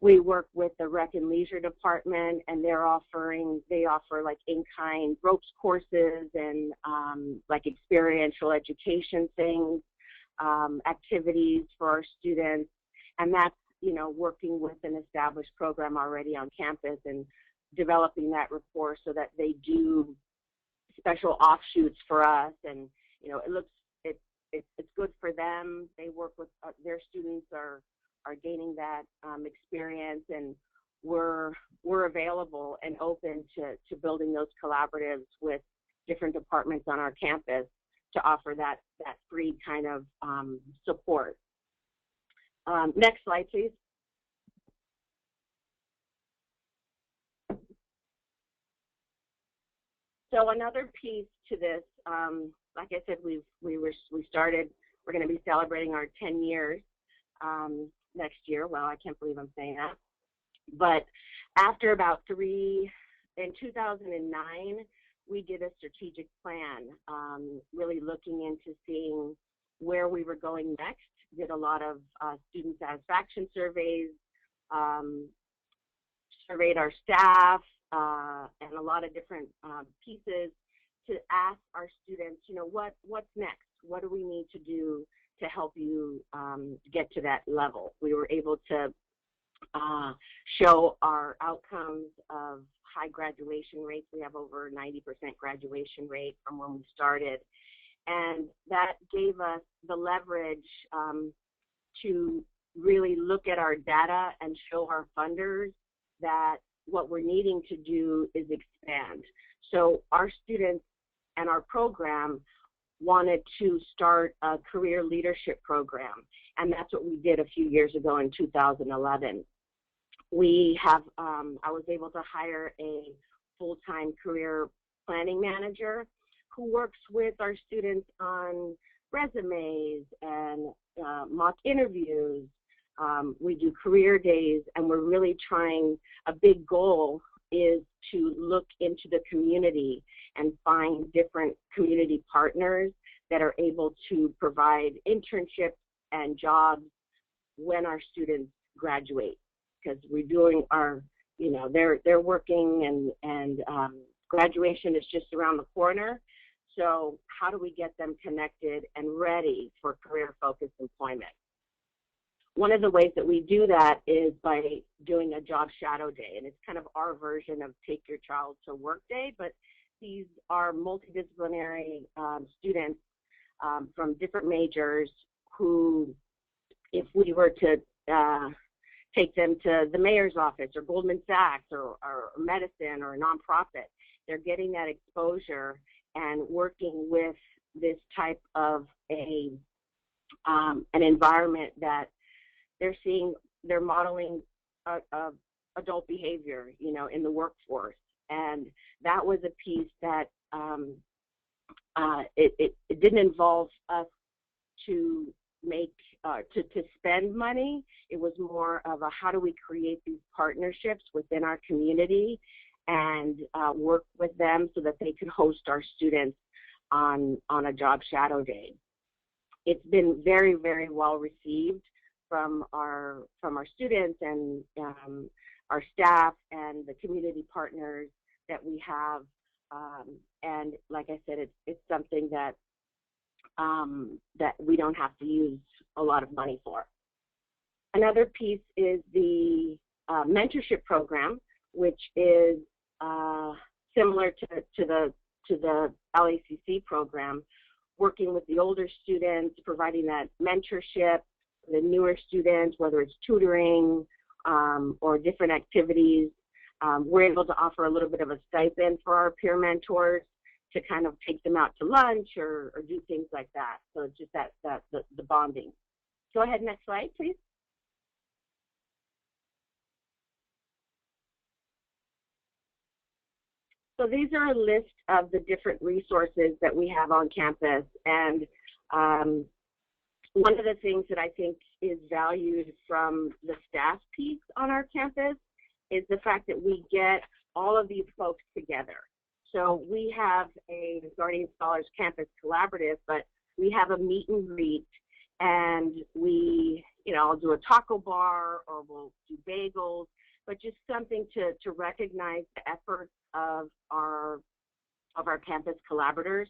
We work with the Rec and Leisure Department, and they offer like in-kind ropes courses and like experiential education things, activities for our students, and that's, you know, working with an established program already on campus and developing that rapport so that they do special offshoots for us, and you know, it's good for them. They work with their students are gaining that experience, and we're available and open to building those collaboratives with different departments on our campus to offer that free kind of support. Next slide, please. So another piece to this, like I said, we're going to be celebrating our 10 years next year. Well, I can't believe I'm saying that. But after about in 2009, we did a strategic plan, really looking into seeing where we were going next. Did a lot of student satisfaction surveys, surveyed our staff, and a lot of different pieces to ask our students, you know, what's next? What do we need to do to help you get to that level? We were able to show our outcomes of high graduation rates. We have over 90% graduation rate from when we started. And that gave us the leverage to really look at our data and show our funders that what we're needing to do is expand. So our students and our program wanted to start a career leadership program, and that's what we did a few years ago in 2011. We have, I was able to hire a full-time career planning manager who works with our students on resumes and mock interviews. We do career days, and we're really trying, a big goal is to look into the community and find different community partners that are able to provide internships and jobs when our students graduate. Because we're doing our, you know, they're working and graduation is just around the corner. So how do we get them connected and ready for career-focused employment? One of the ways that we do that is by doing a job shadow day, and it's kind of our version of Take Your Child to Work Day, but these are multidisciplinary students from different majors who, if we were to take them to the mayor's office or Goldman Sachs or medicine or a nonprofit, they're getting that exposure and working with this type of an environment that they're modeling adult behavior, you know, in the workforce. And that was a piece that it didn't involve us to make to spend money. It was more of a how do we create these partnerships within our community and work with them so that they can host our students on a job shadow day. It's been very, very well received from our students and our staff and the community partners that we have, and like I said, it's something that that we don't have to use a lot of money for. Another piece is the mentorship program, which is similar to the LACC program, working with the older students, providing that mentorship. The newer students, whether it's tutoring or different activities, we're able to offer a little bit of a stipend for our peer mentors to kind of take them out to lunch or do things like that. So it's just the bonding. Go ahead, next slide, please. So these are a list of the different resources that we have on campus, and one of the things that I think is valued from the staff piece on our campus is the fact that we get all of these folks together. So we have a Guardian Scholars Campus Collaborative, but we have a meet and greet, and we, I'll do a taco bar or we'll do bagels, but just something to recognize the efforts of our campus collaborators.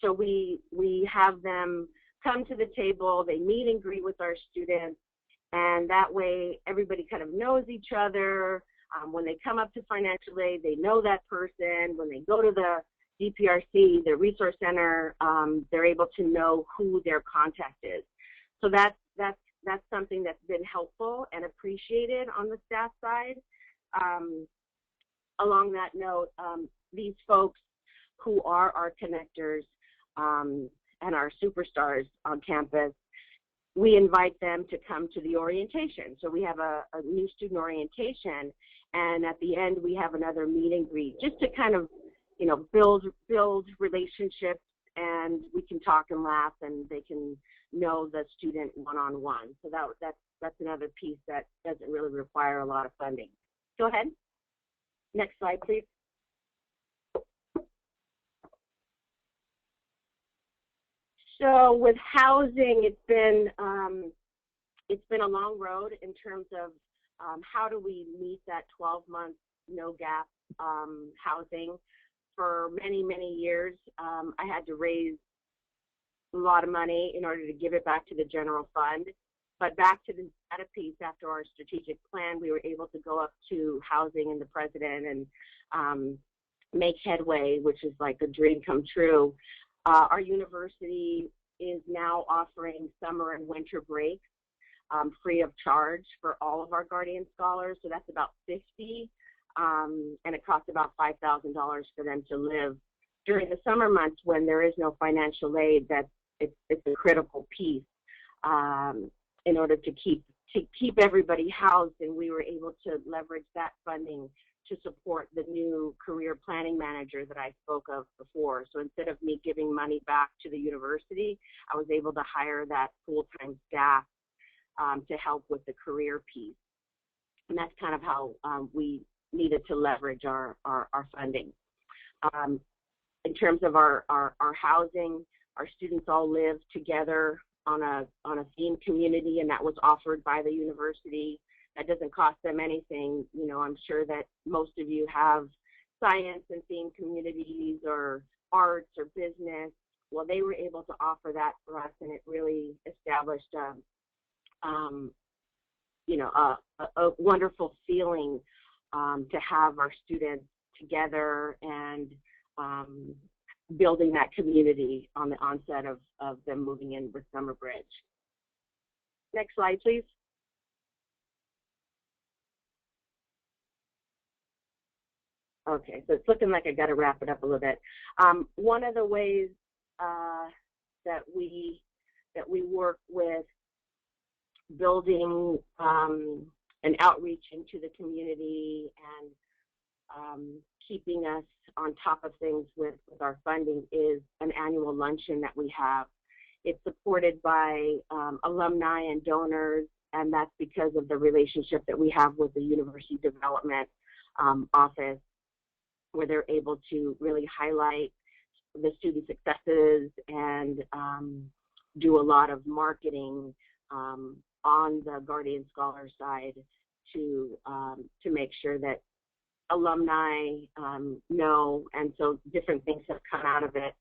So we have them come to the table, they meet and greet with our students, and that way everybody kind of knows each other. When they come up to financial aid, they know that person. When they go to the DPRC, the resource center, they're able to know who their contact is. So that's something that's been helpful and appreciated on the staff side. Along that note, these folks who are our connectors and our superstars on campus, we invite them to come to the orientation. So we have a new student orientation, and at the end we have another meet and greet, just to kind of, build relationships, and we can talk and laugh, and they can know the student one-on-one. So that's another piece that doesn't really require a lot of funding. Go ahead. Next slide, please. So with housing, it's been a long road in terms of how do we meet that 12-month no gap housing. For many, many years, I had to raise a lot of money in order to give it back to the general fund. But back to the data piece, after our strategic plan, we were able to go up to housing and the president and make headway, which is like a dream come true. Our university is now offering summer and winter breaks free of charge for all of our Guardian Scholars. So that's about 50, and it costs about $5,000 for them to live. During the summer months when there is no financial aid, it's a critical piece in order to keep everybody housed, and we were able to leverage that funding to support the new career planning manager that I spoke of before. So instead of me giving money back to the university, I was able to hire that full-time staff to help with the career piece. And that's kind of how we needed to leverage our funding. In terms of our housing, our students all live together on a themed community, and that was offered by the university. That doesn't cost them anything. I'm sure that most of you have science and themed communities or arts or business. Well, they were able to offer that for us, and it really established a wonderful feeling to have our students together and building that community on the onset of them moving in with Summer Bridge. Next slide, please. Okay, so it's looking like I got to wrap it up a little bit. One of the ways that we work with building an outreach into the community and keeping us on top of things with our funding is an annual luncheon that we have. It's supported by alumni and donors, and that's because of the relationship that we have with the University Development Office, where they're able to really highlight the student successes and do a lot of marketing on the Guardian Scholar side to make sure that alumni know, and so different things have come out of it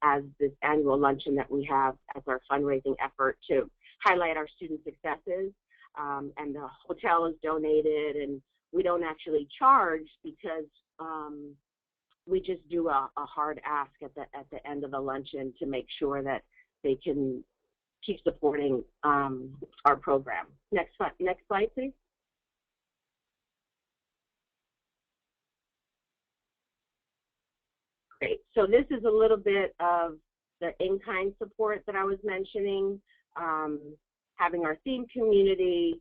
as this annual luncheon that we have as our fundraising effort to highlight our student successes. And the hotel is donated, and we don't actually charge because we just do a hard ask at the end of the luncheon to make sure that they can keep supporting our program. Next slide, please. Great. So this is a little bit of the in-kind support that I was mentioning, having our theme community,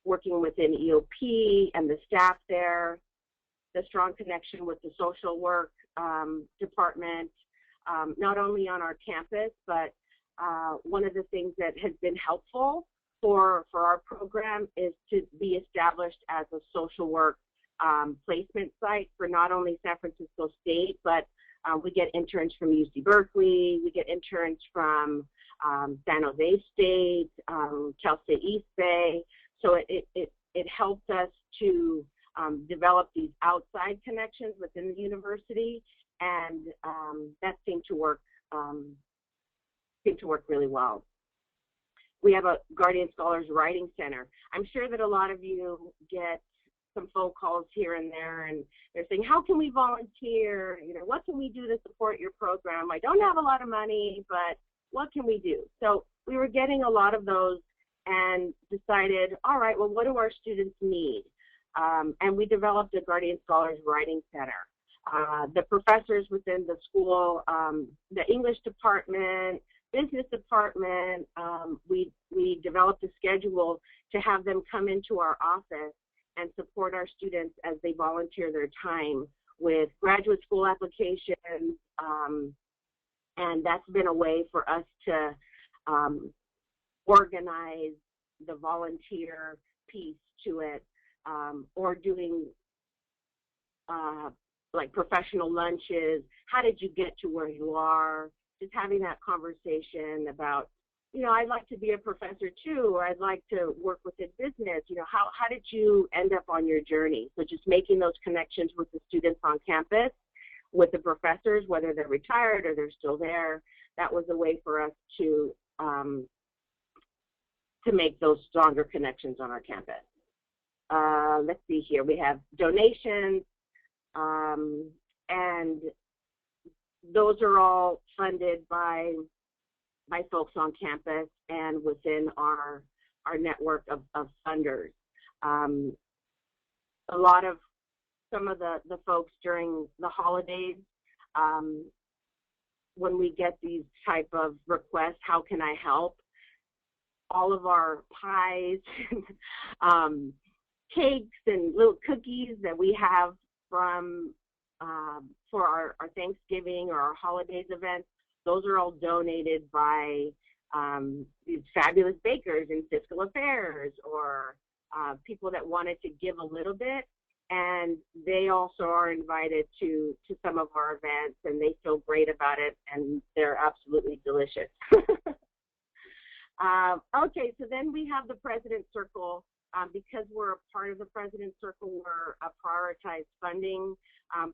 working within EOP and the staff there, the strong connection with the social work department, not only on our campus, but one of the things that has been helpful for our program is to be established as a social work placement site for not only San Francisco State, but we get interns from UC Berkeley, we get interns from San Jose State, Cal State East Bay. So it helps us to develop these outside connections within the university, and that seemed to work really well. We have a Guardian Scholars Writing Center. I'm sure that a lot of you get some phone calls here and there, and they're saying, how can we volunteer? You know, what can we do to support your program? I don't have a lot of money, but what can we do? So we were getting a lot of those and decided, all right, well, what do our students need? And we developed a Guardian Scholars Writing Center. The professors within the school, the English department, business department, we developed a schedule to have them come into our office and support our students as they volunteer their time with graduate school applications, and that's been a way for us to organize the volunteer piece to it, or doing like professional lunches. How did you get to where you are? Just having that conversation about, you know, I'd like to be a professor too, or I'd like to work within business. You know, how did you end up on your journey? So just making those connections with the students on campus, with the professors, whether they're retired or they're still there, that was a way for us to make those stronger connections on our campus. Let's see here, we have donations, and those are all funded by folks on campus and within our network of funders. A lot of some of the folks during the holidays, when we get these type of requests, how can I help? All of our pies, cakes and little cookies that we have from for our Thanksgiving or our holidays events, those are all donated by these fabulous bakers in Fiscal Affairs, or people that wanted to give a little bit, and they also are invited to some of our events, and they feel great about it, and they're absolutely delicious. Okay, so then we have the President's Circle. Because we're a part of the President's Circle, we're a prioritized funding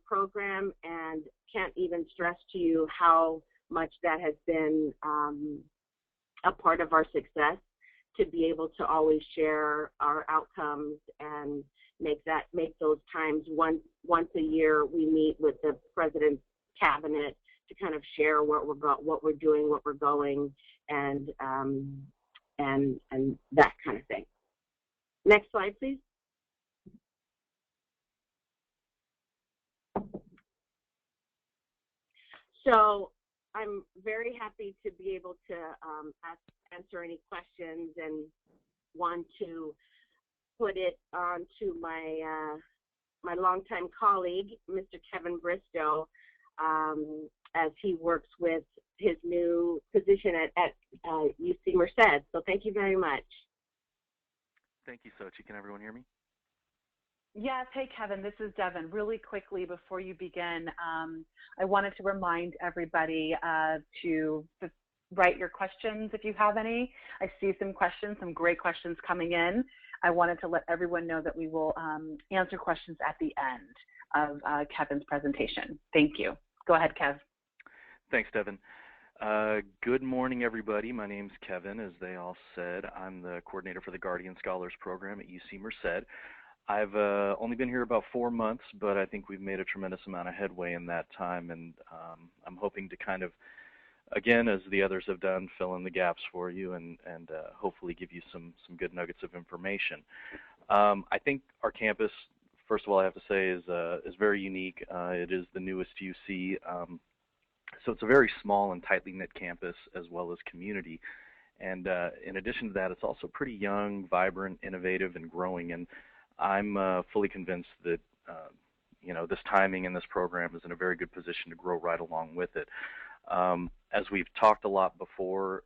program, and can't even stress to you how much that has been a part of our success, to be able to always share our outcomes and make those times once a year. We meet with the President's Cabinet to kind of share what we're doing, what we're going, and that kind of thing. Next slide, please. So I'm very happy to be able to answer any questions, and want to put it on to my my longtime colleague, Mr. Kevin Bristow, as he works with his new position at UC Merced. So thank you very much. Thank you, Sochi. Can everyone hear me? Yes. Hey, Kevin, this is Devin. Really quickly before you begin, I wanted to remind everybody to write your questions if you have any. I see some questions, some great questions coming in. I wanted to let everyone know that we will answer questions at the end of Kevin's presentation. Thank you. Go ahead, Kev. Thanks, Devin. Good morning, everybody. My name's Kevin, as they all said. I'm the coordinator for the Guardian Scholars Program at UC Merced. I've only been here about 4 months, but I think we've made a tremendous amount of headway in that time, and I'm hoping to kind of, again, as the others have done, fill in the gaps for you and hopefully give you some good nuggets of information. I think our campus, first of all, I have to say is very unique. It is the newest UC, so it's a very small and tightly knit campus as well as community. And in addition to that, it's also pretty young, vibrant, innovative, and growing. And I'm fully convinced that this timing in this program is in a very good position to grow right along with it. As we've talked a lot before,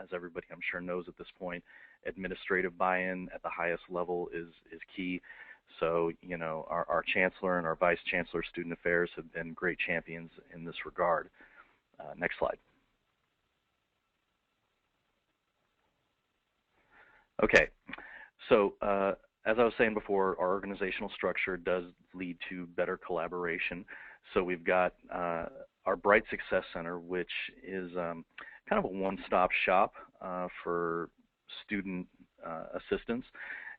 as everybody I'm sure knows at this point, administrative buy-in at the highest level is key. So, our chancellor and our vice chancellor of student affairs have been great champions in this regard. Next slide. Okay, so as I was saying before, our organizational structure does lead to better collaboration. So we've got our Bright Success Center, which is kind of a one-stop shop for student assistance.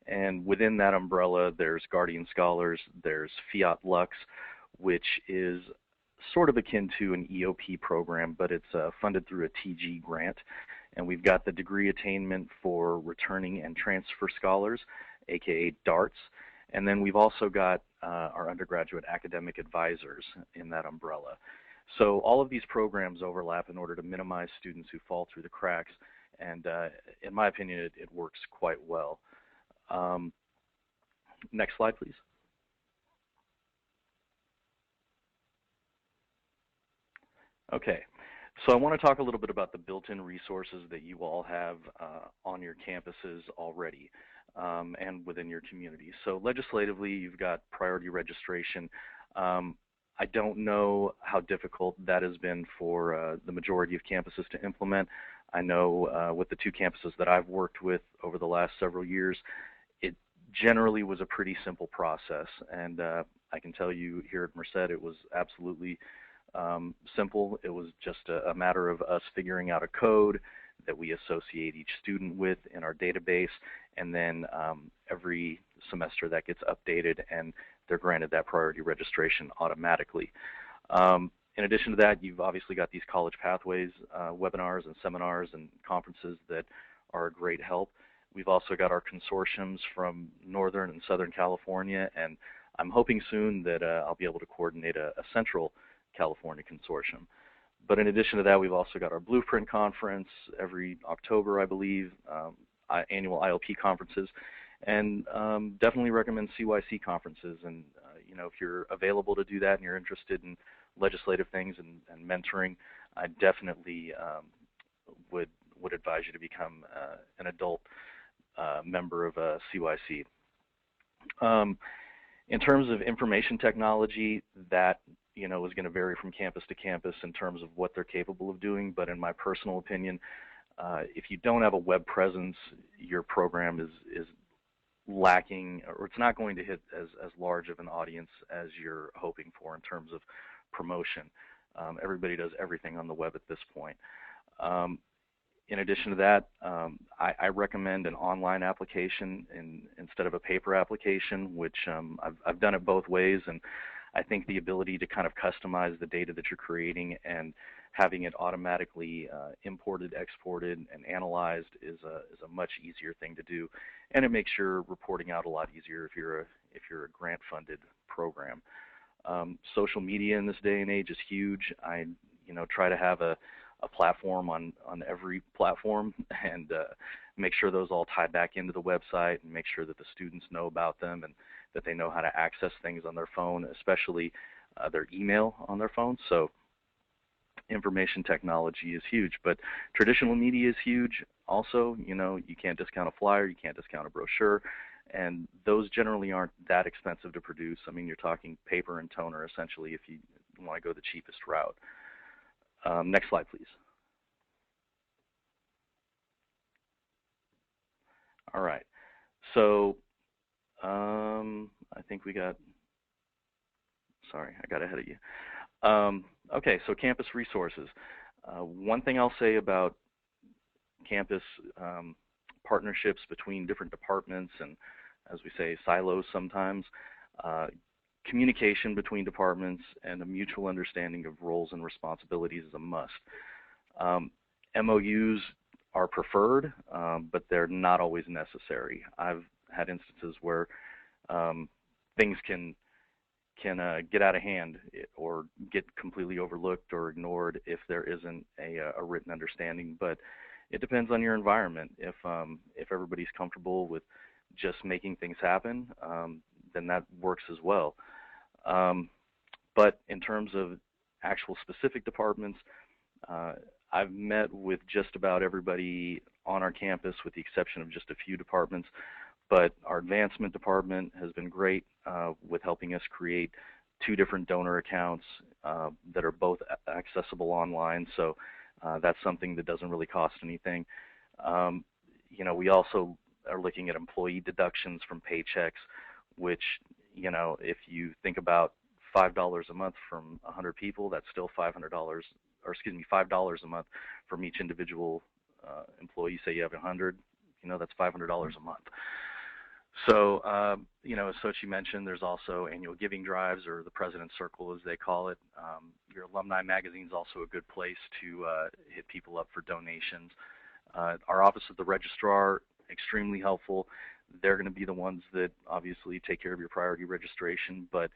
And within that umbrella, there's Guardian Scholars, there's Fiat Lux, which is sort of akin to an EOP program, but it's funded through a TG grant. And we've got the degree attainment for returning and transfer scholars, aka DARTS. And then we've also got our undergraduate academic advisors in that umbrella. So all of these programs overlap in order to minimize students who fall through the cracks. And in my opinion, it works quite well. Next slide, please. Okay, so I want to talk a little bit about the built-in resources that you all have on your campuses already and within your community. So legislatively, you've got priority registration. I don't know how difficult that has been for the majority of campuses to implement. I know with the two campuses that I've worked with over the last several years, it generally was a pretty simple process. And I can tell you here at Merced, it was absolutely simple. It was just a matter of us figuring out a code that we associate each student with in our database, and then every semester that gets updated and they're granted that priority registration automatically. In addition to that, you've obviously got these college pathways webinars and seminars and conferences that are a great help. We've also got our consortiums from Northern and Southern California, and I'm hoping soon that I'll be able to coordinate a Central California consortium. But in addition to that, we've also got our Blueprint conference every October, I believe, annual ILP conferences, and definitely recommend CYC conferences. And if you're available to do that and you're interested in legislative things and mentoring, I definitely would advise you to become an adult member of CYC. In terms of information technology, that is going to vary from campus to campus in terms of what they're capable of doing. But in my personal opinion, if you don't have a web presence, your program is lacking, or it's not going to hit as large of an audience as you're hoping for in terms of promotion. Everybody does everything on the web at this point. In addition to that, I recommend an online application instead of a paper application, which I've done it both ways, and I think the ability to kind of customize the data that you're creating and having it automatically imported, exported, and analyzed is a much easier thing to do, and it makes your reporting out a lot easier if you're a grant-funded program. Social media in this day and age is huge. I try to have a platform on every platform and make sure those all tie back into the website and make sure that the students know about them and that they know how to access things on their phone, especially their email on their phone. So information technology is huge, but traditional media is huge also. You can't discount a flyer, you can't discount a brochure, and those generally aren't that expensive to produce. I mean, you're talking paper and toner essentially if you want to go the cheapest route. Next slide, please. All right, so I think we got, sorry, I got ahead of you. Okay, so campus resources. One thing I'll say about campus partnerships between different departments and, as we say, silos sometimes, communication between departments and a mutual understanding of roles and responsibilities is a must. MOUs are preferred, but they're not always necessary. I've had instances where things can get out of hand or get completely overlooked or ignored if there isn't a written understanding. But it depends on your environment. If everybody's comfortable with just making things happen, then that works as well. But in terms of actual specific departments, I've met with just about everybody on our campus with the exception of just a few departments. But our advancement department has been great with helping us create 2 different donor accounts that are both accessible online. So that's something that doesn't really cost anything. You know, we also are looking at employee deductions from paychecks, which, you know, if you think about $5 a month from 100 people, that's still $500, or excuse me, $5 a month from each individual employee. Say you have 100, you know, that's $500 a month. So, you know, as Sochi mentioned, there's also annual giving drives, or the President's Circle as they call it. Your alumni magazine is also a good place to hit people up for donations. Our Office of the Registrar, extremely helpful. They're going to be the ones that obviously take care of your priority registration, but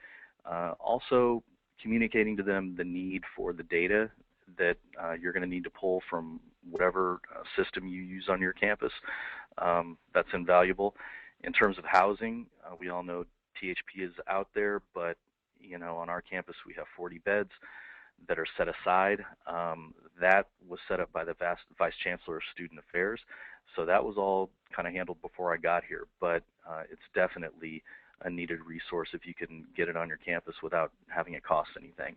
also communicating to them the need for the data that you're going to need to pull from whatever system you use on your campus. That's invaluable. In terms of housing, we all know THP is out there, but you know, on our campus we have 40 beds that are set aside. That was set up by the Vice Chancellor of Student Affairs, so that was all kind of handled before I got here, but it's definitely a needed resource if you can get it on your campus without having it cost anything.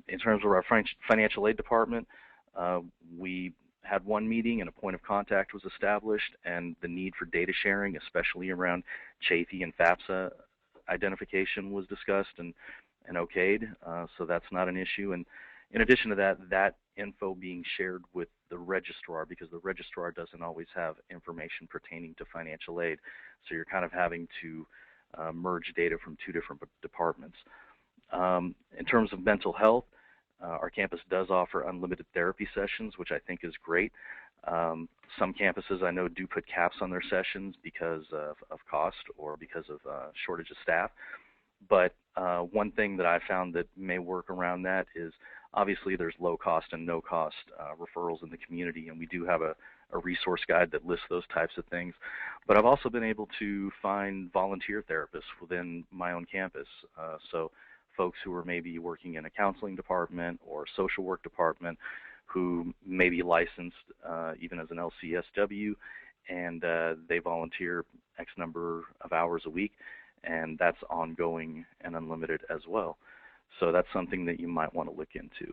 In terms of our financial aid department, we had one meeting and a point of contact was established, and the need for data sharing, especially around Chafee and FAFSA identification, was discussed and okayed, so that's not an issue. And in addition to that, that info being shared with the registrar, because the registrar doesn't always have information pertaining to financial aid, so you're kind of having to merge data from 2 different departments. In terms of mental health, our campus does offer unlimited therapy sessions, which I think is great. Some campuses I know do put caps on their sessions because of cost or because of shortage of staff. But one thing that I found that may work around that is obviously there's low cost and no cost referrals in the community, and we do have a resource guide that lists those types of things. But I've also been able to find volunteer therapists within my own campus. So folks who are maybe working in a counseling department or social work department who may be licensed even as an LCSW, and they volunteer X number of hours a week, and that's ongoing and unlimited as well. So that's something that you might want to look into.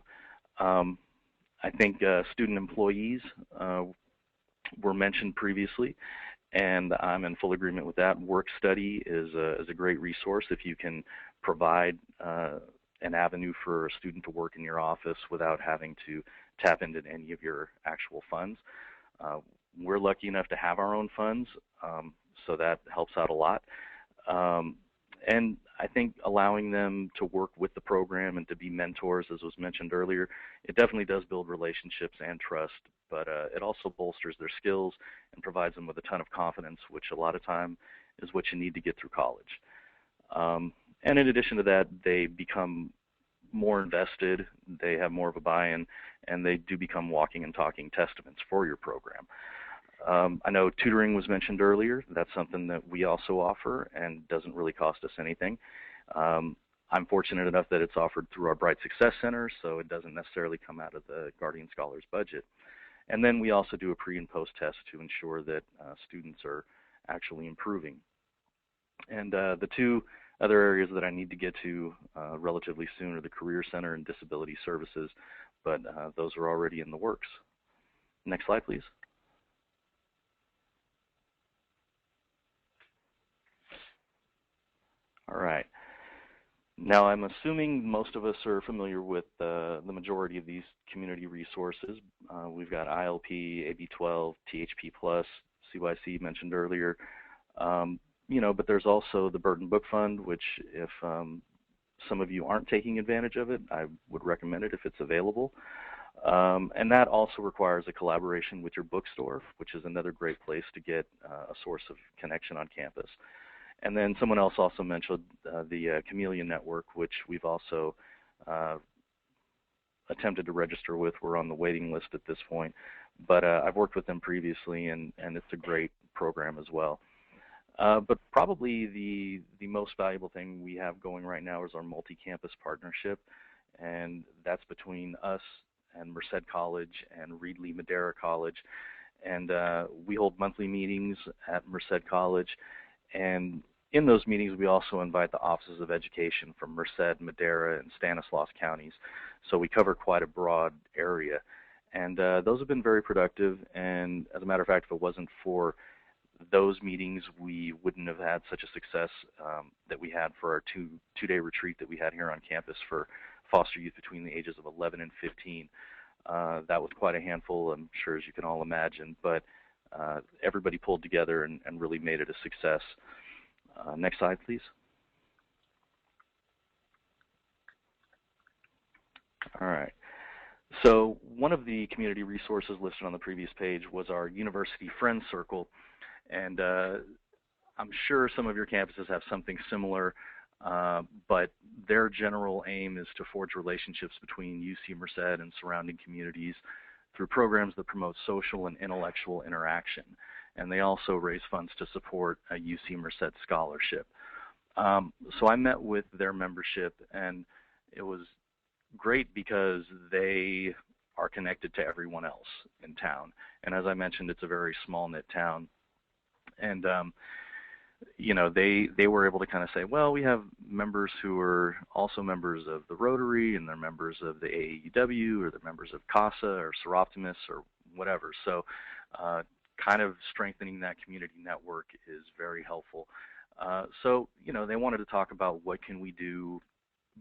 I think student employees were mentioned previously, and I'm in full agreement with that. Work study is a great resource if you can provide an avenue for a student to work in your office without having to tap into any of your actual funds. We're lucky enough to have our own funds, so that helps out a lot. And I think allowing them to work with the program and to be mentors, as was mentioned earlier, it definitely does build relationships and trust, but it also bolsters their skills and provides them with a ton of confidence, which a lot of time is what you need to get through college. And in addition to that, they become more invested, they have more of a buy-in, and they do become walking and talking testaments for your program. I know tutoring was mentioned earlier. That's something that we also offer and doesn't really cost us anything. I'm fortunate enough that it's offered through our Bright Success Center, so it doesn't necessarily come out of the Guardian Scholars budget. And then we also do a pre and post test to ensure that students are actually improving. And the 2 other areas that I need to get to relatively soon are the Career Center and Disability Services, but those are already in the works. Next slide, please. All right. Now, I'm assuming most of us are familiar with the majority of these community resources. We've got ILP, AB12, THP+, CYC mentioned earlier. You know, but there's also the Burton Book Fund, which if some of you aren't taking advantage of it, I would recommend it if it's available. And that also requires a collaboration with your bookstore, which is another great place to get a source of connection on campus. And then someone else also mentioned the Camellia Network, which we've also attempted to register with. We're on the waiting list at this point, but I've worked with them previously, and it's a great program as well. But probably the most valuable thing we have going right now is our multi-campus partnership, and that's between us and Merced College and Reed-Lee-Madera College. And we hold monthly meetings at Merced College, and in those meetings we also invite the offices of education from Merced, Madera, and Stanislaus counties. So we cover quite a broad area, and those have been very productive. And as a matter of fact, if it wasn't for those meetings, we wouldn't have had such a success that we had for our two-day retreat that we had here on campus for foster youth between the ages of 11 and 15. That was quite a handful, I'm sure, as you can all imagine, but everybody pulled together and really made it a success. Next slide, please. All right. So one of the community resources listed on the previous page was our University Friends Circle, and I'm sure some of your campuses have something similar, but their general aim is to forge relationships between UC Merced and surrounding communities through programs that promote social and intellectual interaction. And they also raise funds to support a UC Merced scholarship. So I met with their membership, and it was great because they are connected to everyone else in town. And as I mentioned, it's a very small-knit town. And you know, they were able to kind of say, well, we have members who are also members of the Rotary, and they're members of the AAUW, or they're members of CASA or Seroptimus or whatever. So kind of strengthening that community network is very helpful. So, you know, they wanted to talk about what can we do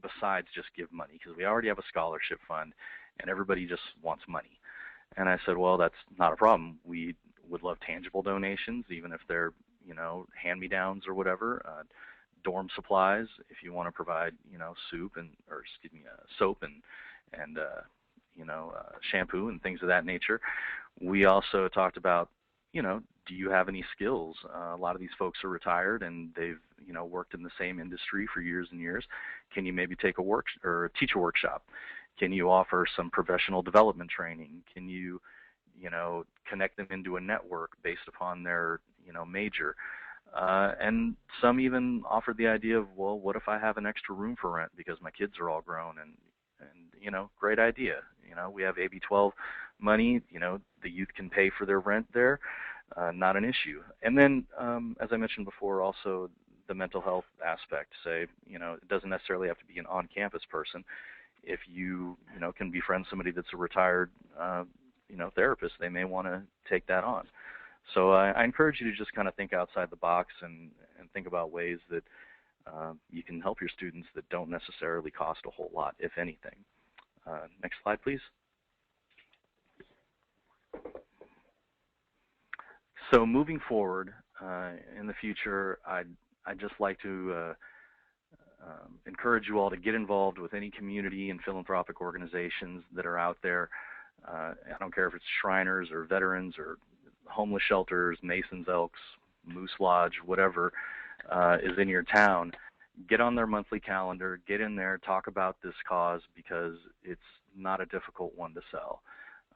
besides just give money, because we already have a scholarship fund and everybody just wants money. And I said, well, that's not a problem. We would love tangible donations, even if they're, you know, hand-me-downs or whatever, dorm supplies, if you want to provide, you know, soap and you know, shampoo and things of that nature. We also talked about, you know, do you have any skills? A lot of these folks are retired and they've, you know, worked in the same industry for years and years. Can you maybe take a teacher workshop? Can you offer some professional development training? Can you, you know, connect them into a network based upon their, you know, major? And some even offered the idea of, well, what if I have an extra room for rent because my kids are all grown? And you know, great idea. You know, we have AB 12 money. You know, the youth can pay for their rent there. Not an issue. And then, as I mentioned before, also the mental health aspect. Say, you know, it doesn't necessarily have to be an on-campus person. If you know, can befriend somebody that's a retired, you know, therapist, they may want to take that on. So I encourage you to just kind of think outside the box and think about ways that you can help your students that don't necessarily cost a whole lot, if anything. Next slide, please. So moving forward in the future, I'd just like to encourage you all to get involved with any community and philanthropic organizations that are out there. I don't care if it's Shriners or veterans or homeless shelters, Masons Elks, Moose Lodge, whatever is in your town. Get on their monthly calendar, get in there, talk about this cause, because it's not a difficult one to sell.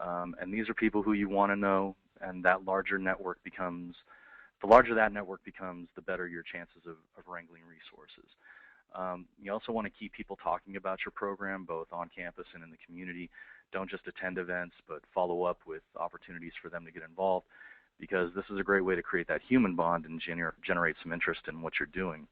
And these are people who you want to know, and that larger network becomes, the larger that network becomes, the better your chances of wrangling resources. You also want to keep people talking about your program, both on campus and in the community. Don't just attend events, but follow up with opportunities for them to get involved, because this is a great way to create that human bond and generate some interest in what you're doing.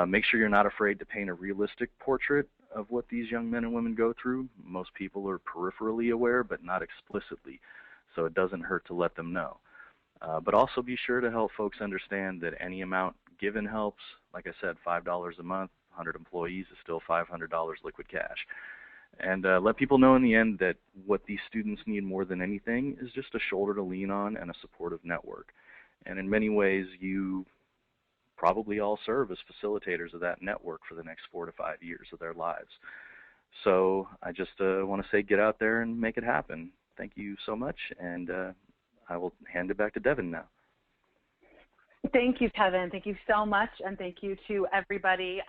Make sure you're not afraid to paint a realistic portrait of what these young men and women go through. Most people are peripherally aware, but not explicitly, so it doesn't hurt to let them know. But also be sure to help folks understand that any amount given helps. Like I said, $5 a month, 100 employees is still $500 liquid cash. And let people know in the end that what these students need more than anything is just a shoulder to lean on and a supportive network. And in many ways, you probably all serve as facilitators of that network for the next 4 to 5 years of their lives. So I just want to say, get out there and make it happen. Thank you so much, and I will hand it back to Devin now. Thank you, Kevin. Thank you so much, and thank you to everybody,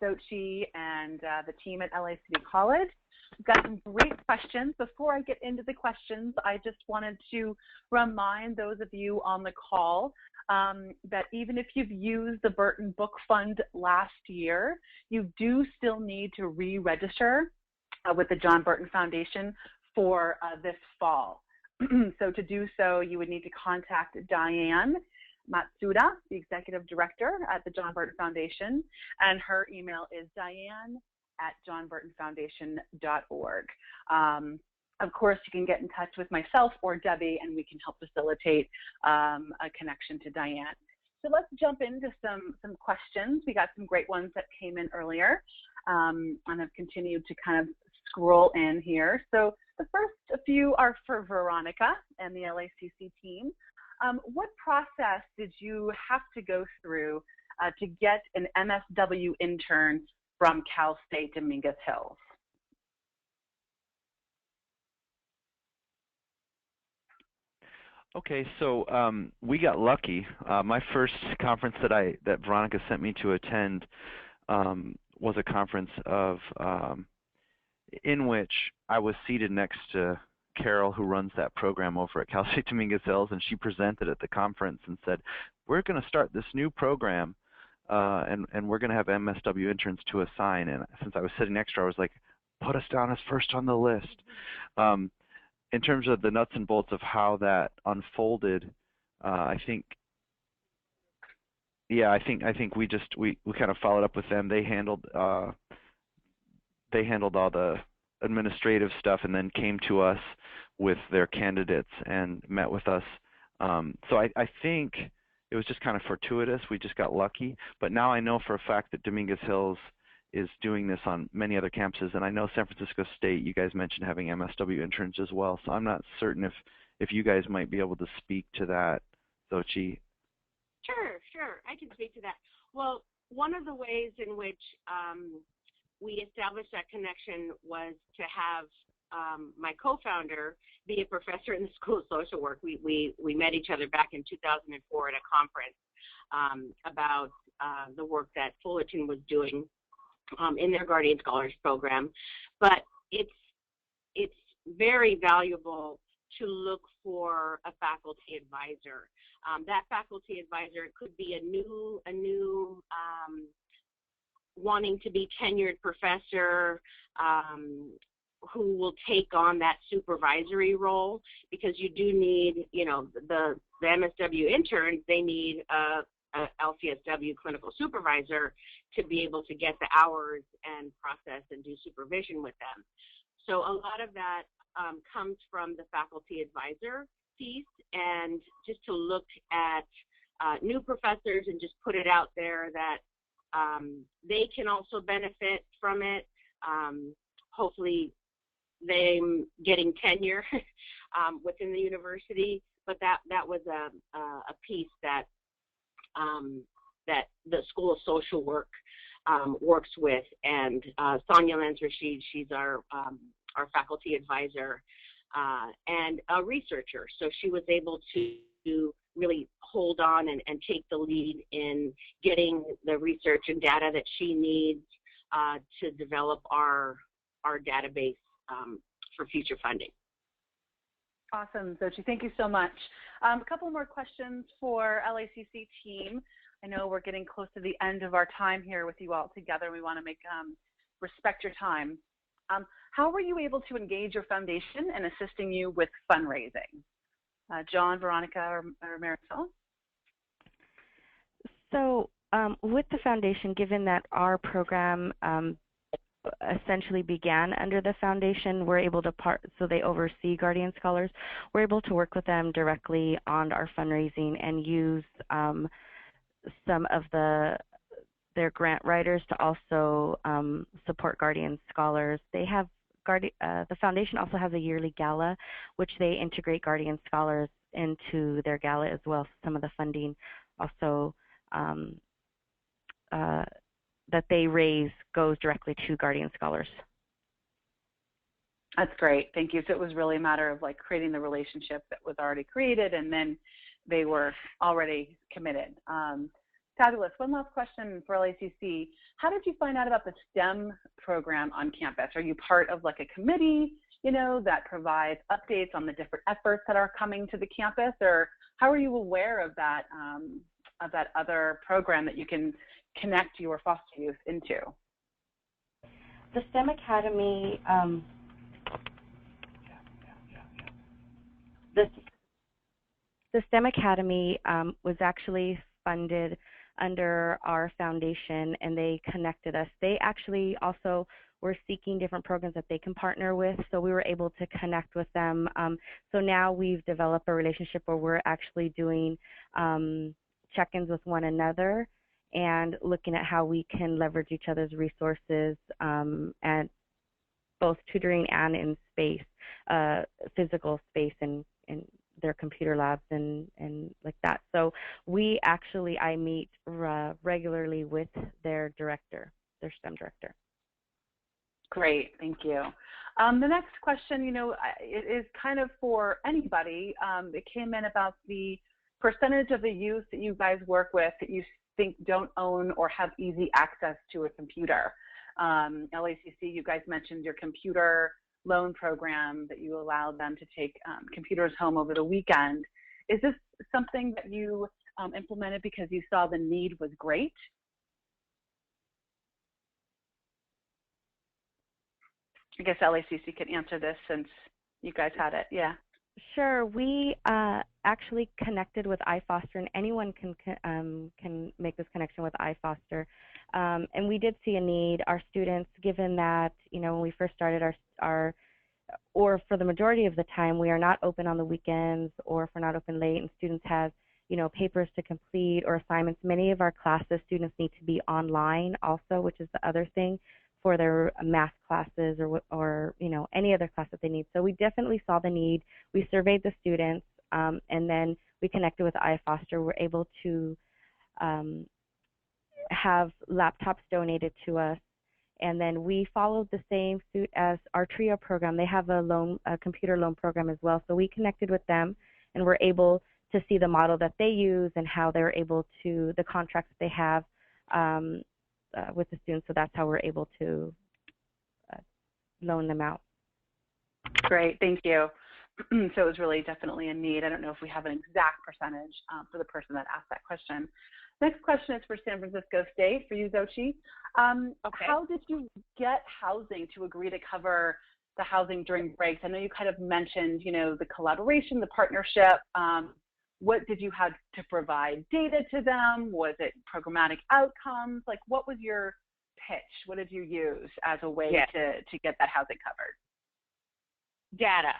Sochi and the team at LA City College. We've got some great questions. Before I get into the questions, I just wanted to remind those of you on the call that even if you've used the Burton Book Fund last year, you do still need to re-register with the John Burton Foundation for this fall. So to do so, you would need to contact Diane Matsuda, the Executive Director at the John Burton Foundation, and her email is diane@johnburtonfoundation.org. Of course, you can get in touch with myself or Debbie, and we can help facilitate a connection to Diane. So let's jump into some questions. We got some great ones that came in earlier, and have continued to kind of scroll in here. So the first few are for Veronica and the LACC team. What process did you have to go through to get an MSW intern from Cal State Dominguez Hills? Okay, so we got lucky. My first conference that Veronica sent me to attend was a conference in which I was seated next to Carol, who runs that program over at Cal State Dominguez Hills, and she presented at the conference and said, "We're going to start this new program, and we're going to have MSW interns to assign." And since I was sitting next to her, I was like, "Put us down as first on the list." In terms of the nuts and bolts of how that unfolded, I think we kind of followed up with them. They handled all the administrative stuff and then came to us with their candidates and met with us. So I think it was just kind of fortuitous. We just got lucky. But now I know for a fact that Dominguez Hills is doing this on many other campuses, and I know San Francisco State, you guys mentioned having MSW interns as well, so I'm not certain if you guys might be able to speak to that, Sochi. Sure, I can speak to that. Well, one of the ways in which we established that connection was to have my co-founder be a professor in the School of Social Work. We met each other back in 2004 at a conference about the work that Fullerton was doing in their Guardian Scholars program, but it's very valuable to look for a faculty advisor. That faculty advisor could be a new wanting to be tenured professor who will take on that supervisory role, because you do need, the MSW interns, they need a LCSW clinical supervisor to be able to get the hours and process and do supervision with them. So a lot of that comes from the faculty advisor piece, and just to look at new professors and just put it out there that they can also benefit from it. Hopefully them getting tenure within the university, but that was a piece that that the School of Social Work works with, and Sonia Lenz-Rashid, she's our faculty advisor and a researcher, so she was able to really hold on and take the lead in getting the research and data that she needs to develop our database for future funding. Awesome, Sochi. Thank you so much. A couple more questions for LACC team. I know we're getting close to the end of our time here with you all together. We want to respect your time. How were you able to engage your foundation in assisting you with fundraising? John, Veronica, or Marisol? So with the foundation, given that our program essentially began under the foundation, we're able to so they oversee Guardian Scholars, we're able to work with them directly on our fundraising and use some of their grant writers to also support Guardian Scholars. They have the foundation also has a yearly gala, which they integrate Guardian Scholars into their gala as well. Some of the funding also that they raise goes directly to Guardian Scholars. That's great. Thank you. So it was really a matter of creating the relationship that was already created and then they were already committed. Fabulous. One last question for LACC. How did you find out about the STEM program on campus? Are you part of like a committee, that provides updates on the different efforts that are coming to the campus, or how are you aware of that other program that you can connect your foster youth into? The STEM Academy, the STEM Academy was actually funded under our foundation, and they connected us. They actually also were seeking different programs that they can partner with, so we were able to connect with them. So now we've developed a relationship where we're actually doing check-ins with one another and looking at how we can leverage each other's resources at both tutoring and in space, physical space and their computer labs and like that. So I meet regularly with their director, their STEM director. Great, thank you. The next question, it is kind of for anybody. It came in about the percentage of the youth that you guys work with that you think don't own or have easy access to a computer. LACC, you guys mentioned your computer loan program that you allow them to take computers home over the weekend. Is this something that you implemented because you saw the need was great? I guess LACC could answer this since you guys had it. Yeah. Sure. We actually connected with iFoster, and anyone can make this connection with iFoster. And we did see a need. Our students, given that when we first started or for the majority of the time, we are not open on the weekends, or if we're not open late, and students have papers to complete or assignments. Many of our classes, students need to be online also, which is the other thing, for their math classes or any other class that they need. So we definitely saw the need. We surveyed the students, and then we connected with iFoster. We're able to have laptops donated to us, and then we followed the same suit as our TRIO program. They have a computer loan program as well. So we connected with them, and we're able to see the model that they use and how they're able to, the contracts that they have with the students. So that's how we're able to loan them out. Great, thank you. So it was really definitely a need. I don't know if we have an exact percentage for the person that asked that question. Next question is for San Francisco State, for you, Xochitl. Okay. How did you get housing to agree to cover the housing during breaks? I know you kind of mentioned, the collaboration, the partnership. What did you have to provide data to them? Was it programmatic outcomes? Like, what was your pitch? What did you use as a way to get that housing covered? Data.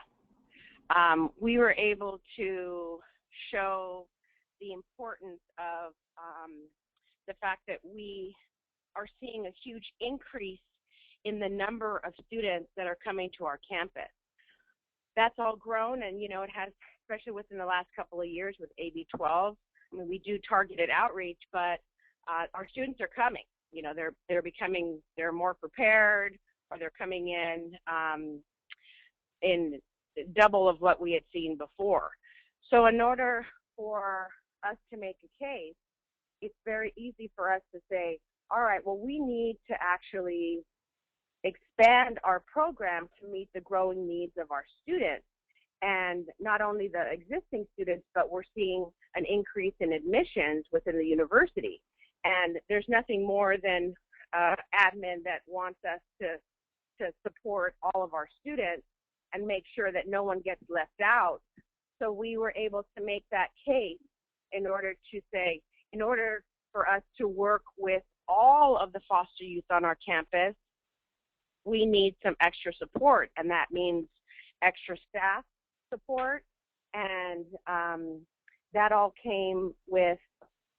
We were able to show the importance of the fact that we are seeing a huge increase in the number of students that are coming to our campus. That's all grown, and it has, especially within the last couple of years with AB 12. I mean, we do targeted outreach, but our students are coming. They're more prepared, or they're coming in double of what we had seen before. So in order for us to make a case, it's very easy for us to say, all right, well, we need to actually expand our program to meet the growing needs of our students. And not only the existing students, but we're seeing an increase in admissions within the university. And there's nothing more than admin that wants us to support all of our students and make sure that no one gets left out. So we were able to make that case in order to say, in order for us to work with all of the foster youth on our campus, we need some extra support, and that means extra staff support, and that all came with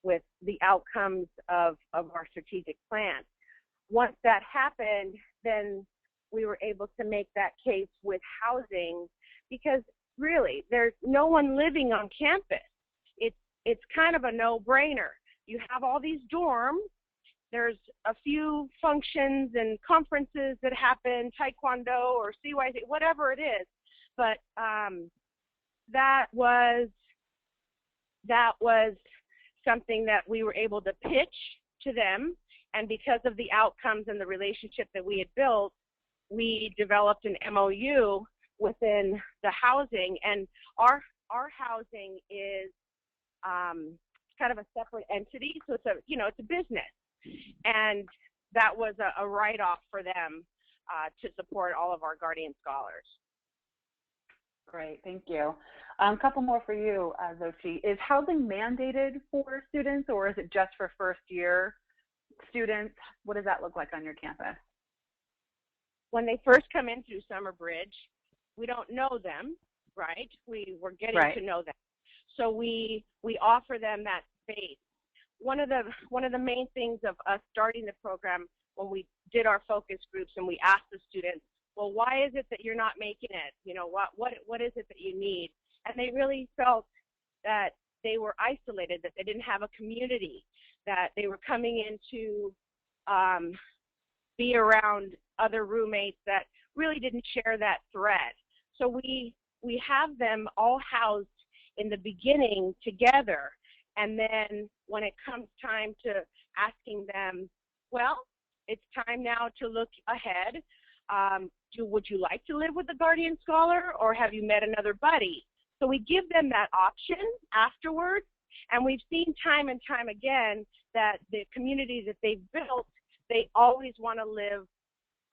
the outcomes of our strategic plan. Once that happened, then we were able to make that case with housing, because really there's no one living on campus. It's kind of a no-brainer. You have all these dorms. There's a few functions and conferences that happen, taekwondo or CYC, whatever it is. But that was that was something that we were able to pitch to them, and because of the outcomes and the relationship that we had built, we developed an MOU within the housing, and our housing is kind of a separate entity, so it's it's a business, and that was a write-off for them to support all of our Guardian Scholars. Great, thank you. A couple more for you, Xochitl. Is housing mandated for students, or is it just for first-year students? What does that look like on your campus? When they first come in through Summer Bridge, we don't know them, right? We're getting to know them, so we offer them that space. One of the main things of us starting the program, when we did our focus groups and we asked the students, well, why is it that you're not making it? What is it that you need? And they really felt that they were isolated, that they didn't have a community, that they were coming in to be around other roommates that really didn't share that thread. So we have them all housed in the beginning together, and then when it comes time to asking them, well, it's time now to look ahead. Would you like to live with a Guardian Scholar, or have you met another buddy? So we give them that option afterwards, and we've seen time and time again that the community that they've built, they always want to live,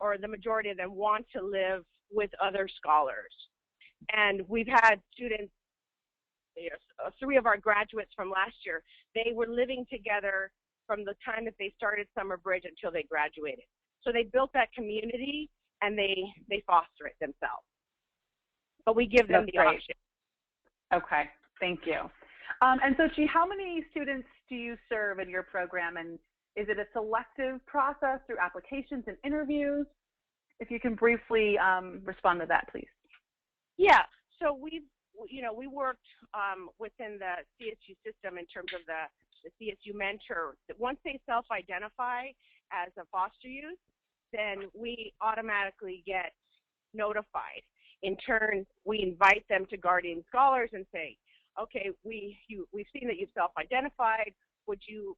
or the majority of them want to live with other scholars. And we've had students, 3 of our graduates from last year, they were living together from the time that they started Summer Bridge until they graduated. So they built that community, and they foster it themselves. But we give them the option. Okay, thank you. And Xochitl, how many students do you serve in your program, and is it a selective process through applications and interviews? If you can briefly respond to that, please. Yeah, so we worked within the CSU system in terms of the CSU mentor. Once they self-identify as a foster youth, then we automatically get notified. In turn, we invite them to Guardian Scholars and say, okay, we've seen that you've self-identified. Would you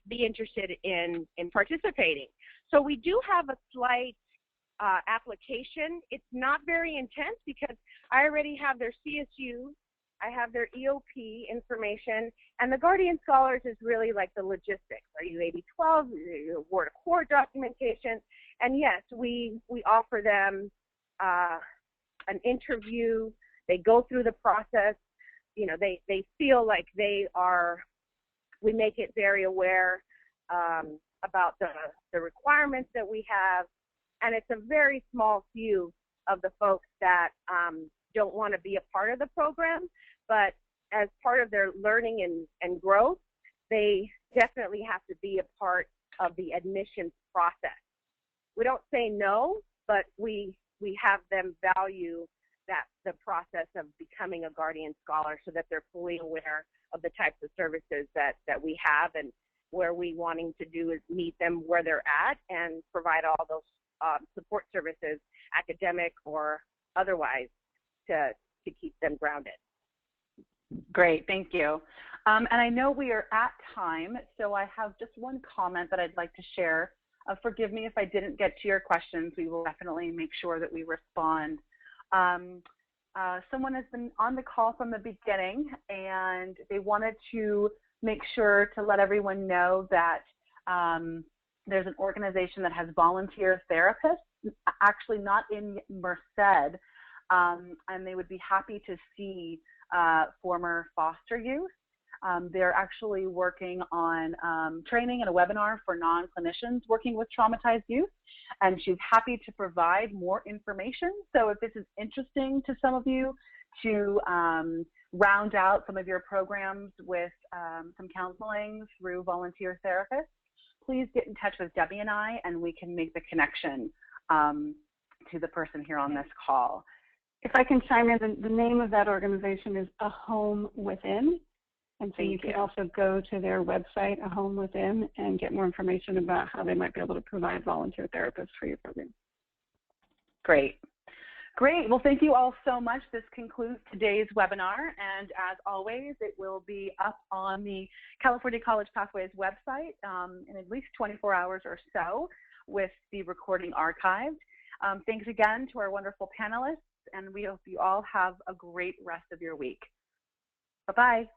be interested in participating? So we do have a slight application. It's not very intense because I already have their CSU, I have their EOP information, and the Guardian Scholars is really like the logistics. Are you AB-12? Your Ward of Core documentation? And yes, we offer them an interview. They go through the process. They feel like we make it very aware about the requirements that we have, and it's a very small few of the folks that don't want to be a part of the program, but as part of their learning and growth, they definitely have to be a part of the admissions process. We don't say no, but we have them value the process of becoming a Guardian Scholar so that they're fully aware of the types of services that we have, and where we wanting to do is meet them where they're at and provide all those support services, academic or otherwise, to keep them grounded. Great, thank you. And I know we are at time, so I have just one comment that I'd like to share. Forgive me if I didn't get to your questions. We will definitely make sure that we respond. Someone has been on the call from the beginning, and they wanted to make sure to let everyone know that there's an organization that has volunteer therapists, actually not in Merced, and they would be happy to see former foster youth. They're actually working on training and a webinar for non-clinicians working with traumatized youth, and she's happy to provide more information. So if this is interesting to some of you to round out some of your programs with some counseling through volunteer therapists, please get in touch with Debbie and I, and we can make the connection to the person here on this call. If I can chime in, the name of that organization is A Home Within. And so you can also go to their website, A Home Within, and get more information about how they might be able to provide volunteer therapists for your program. Great. Great. Well, thank you all so much. This concludes today's webinar. And as always, it will be up on the California College Pathways website in at least 24 hours or so with the recording archived. Thanks again to our wonderful panelists, and we hope you all have a great rest of your week. Bye-bye.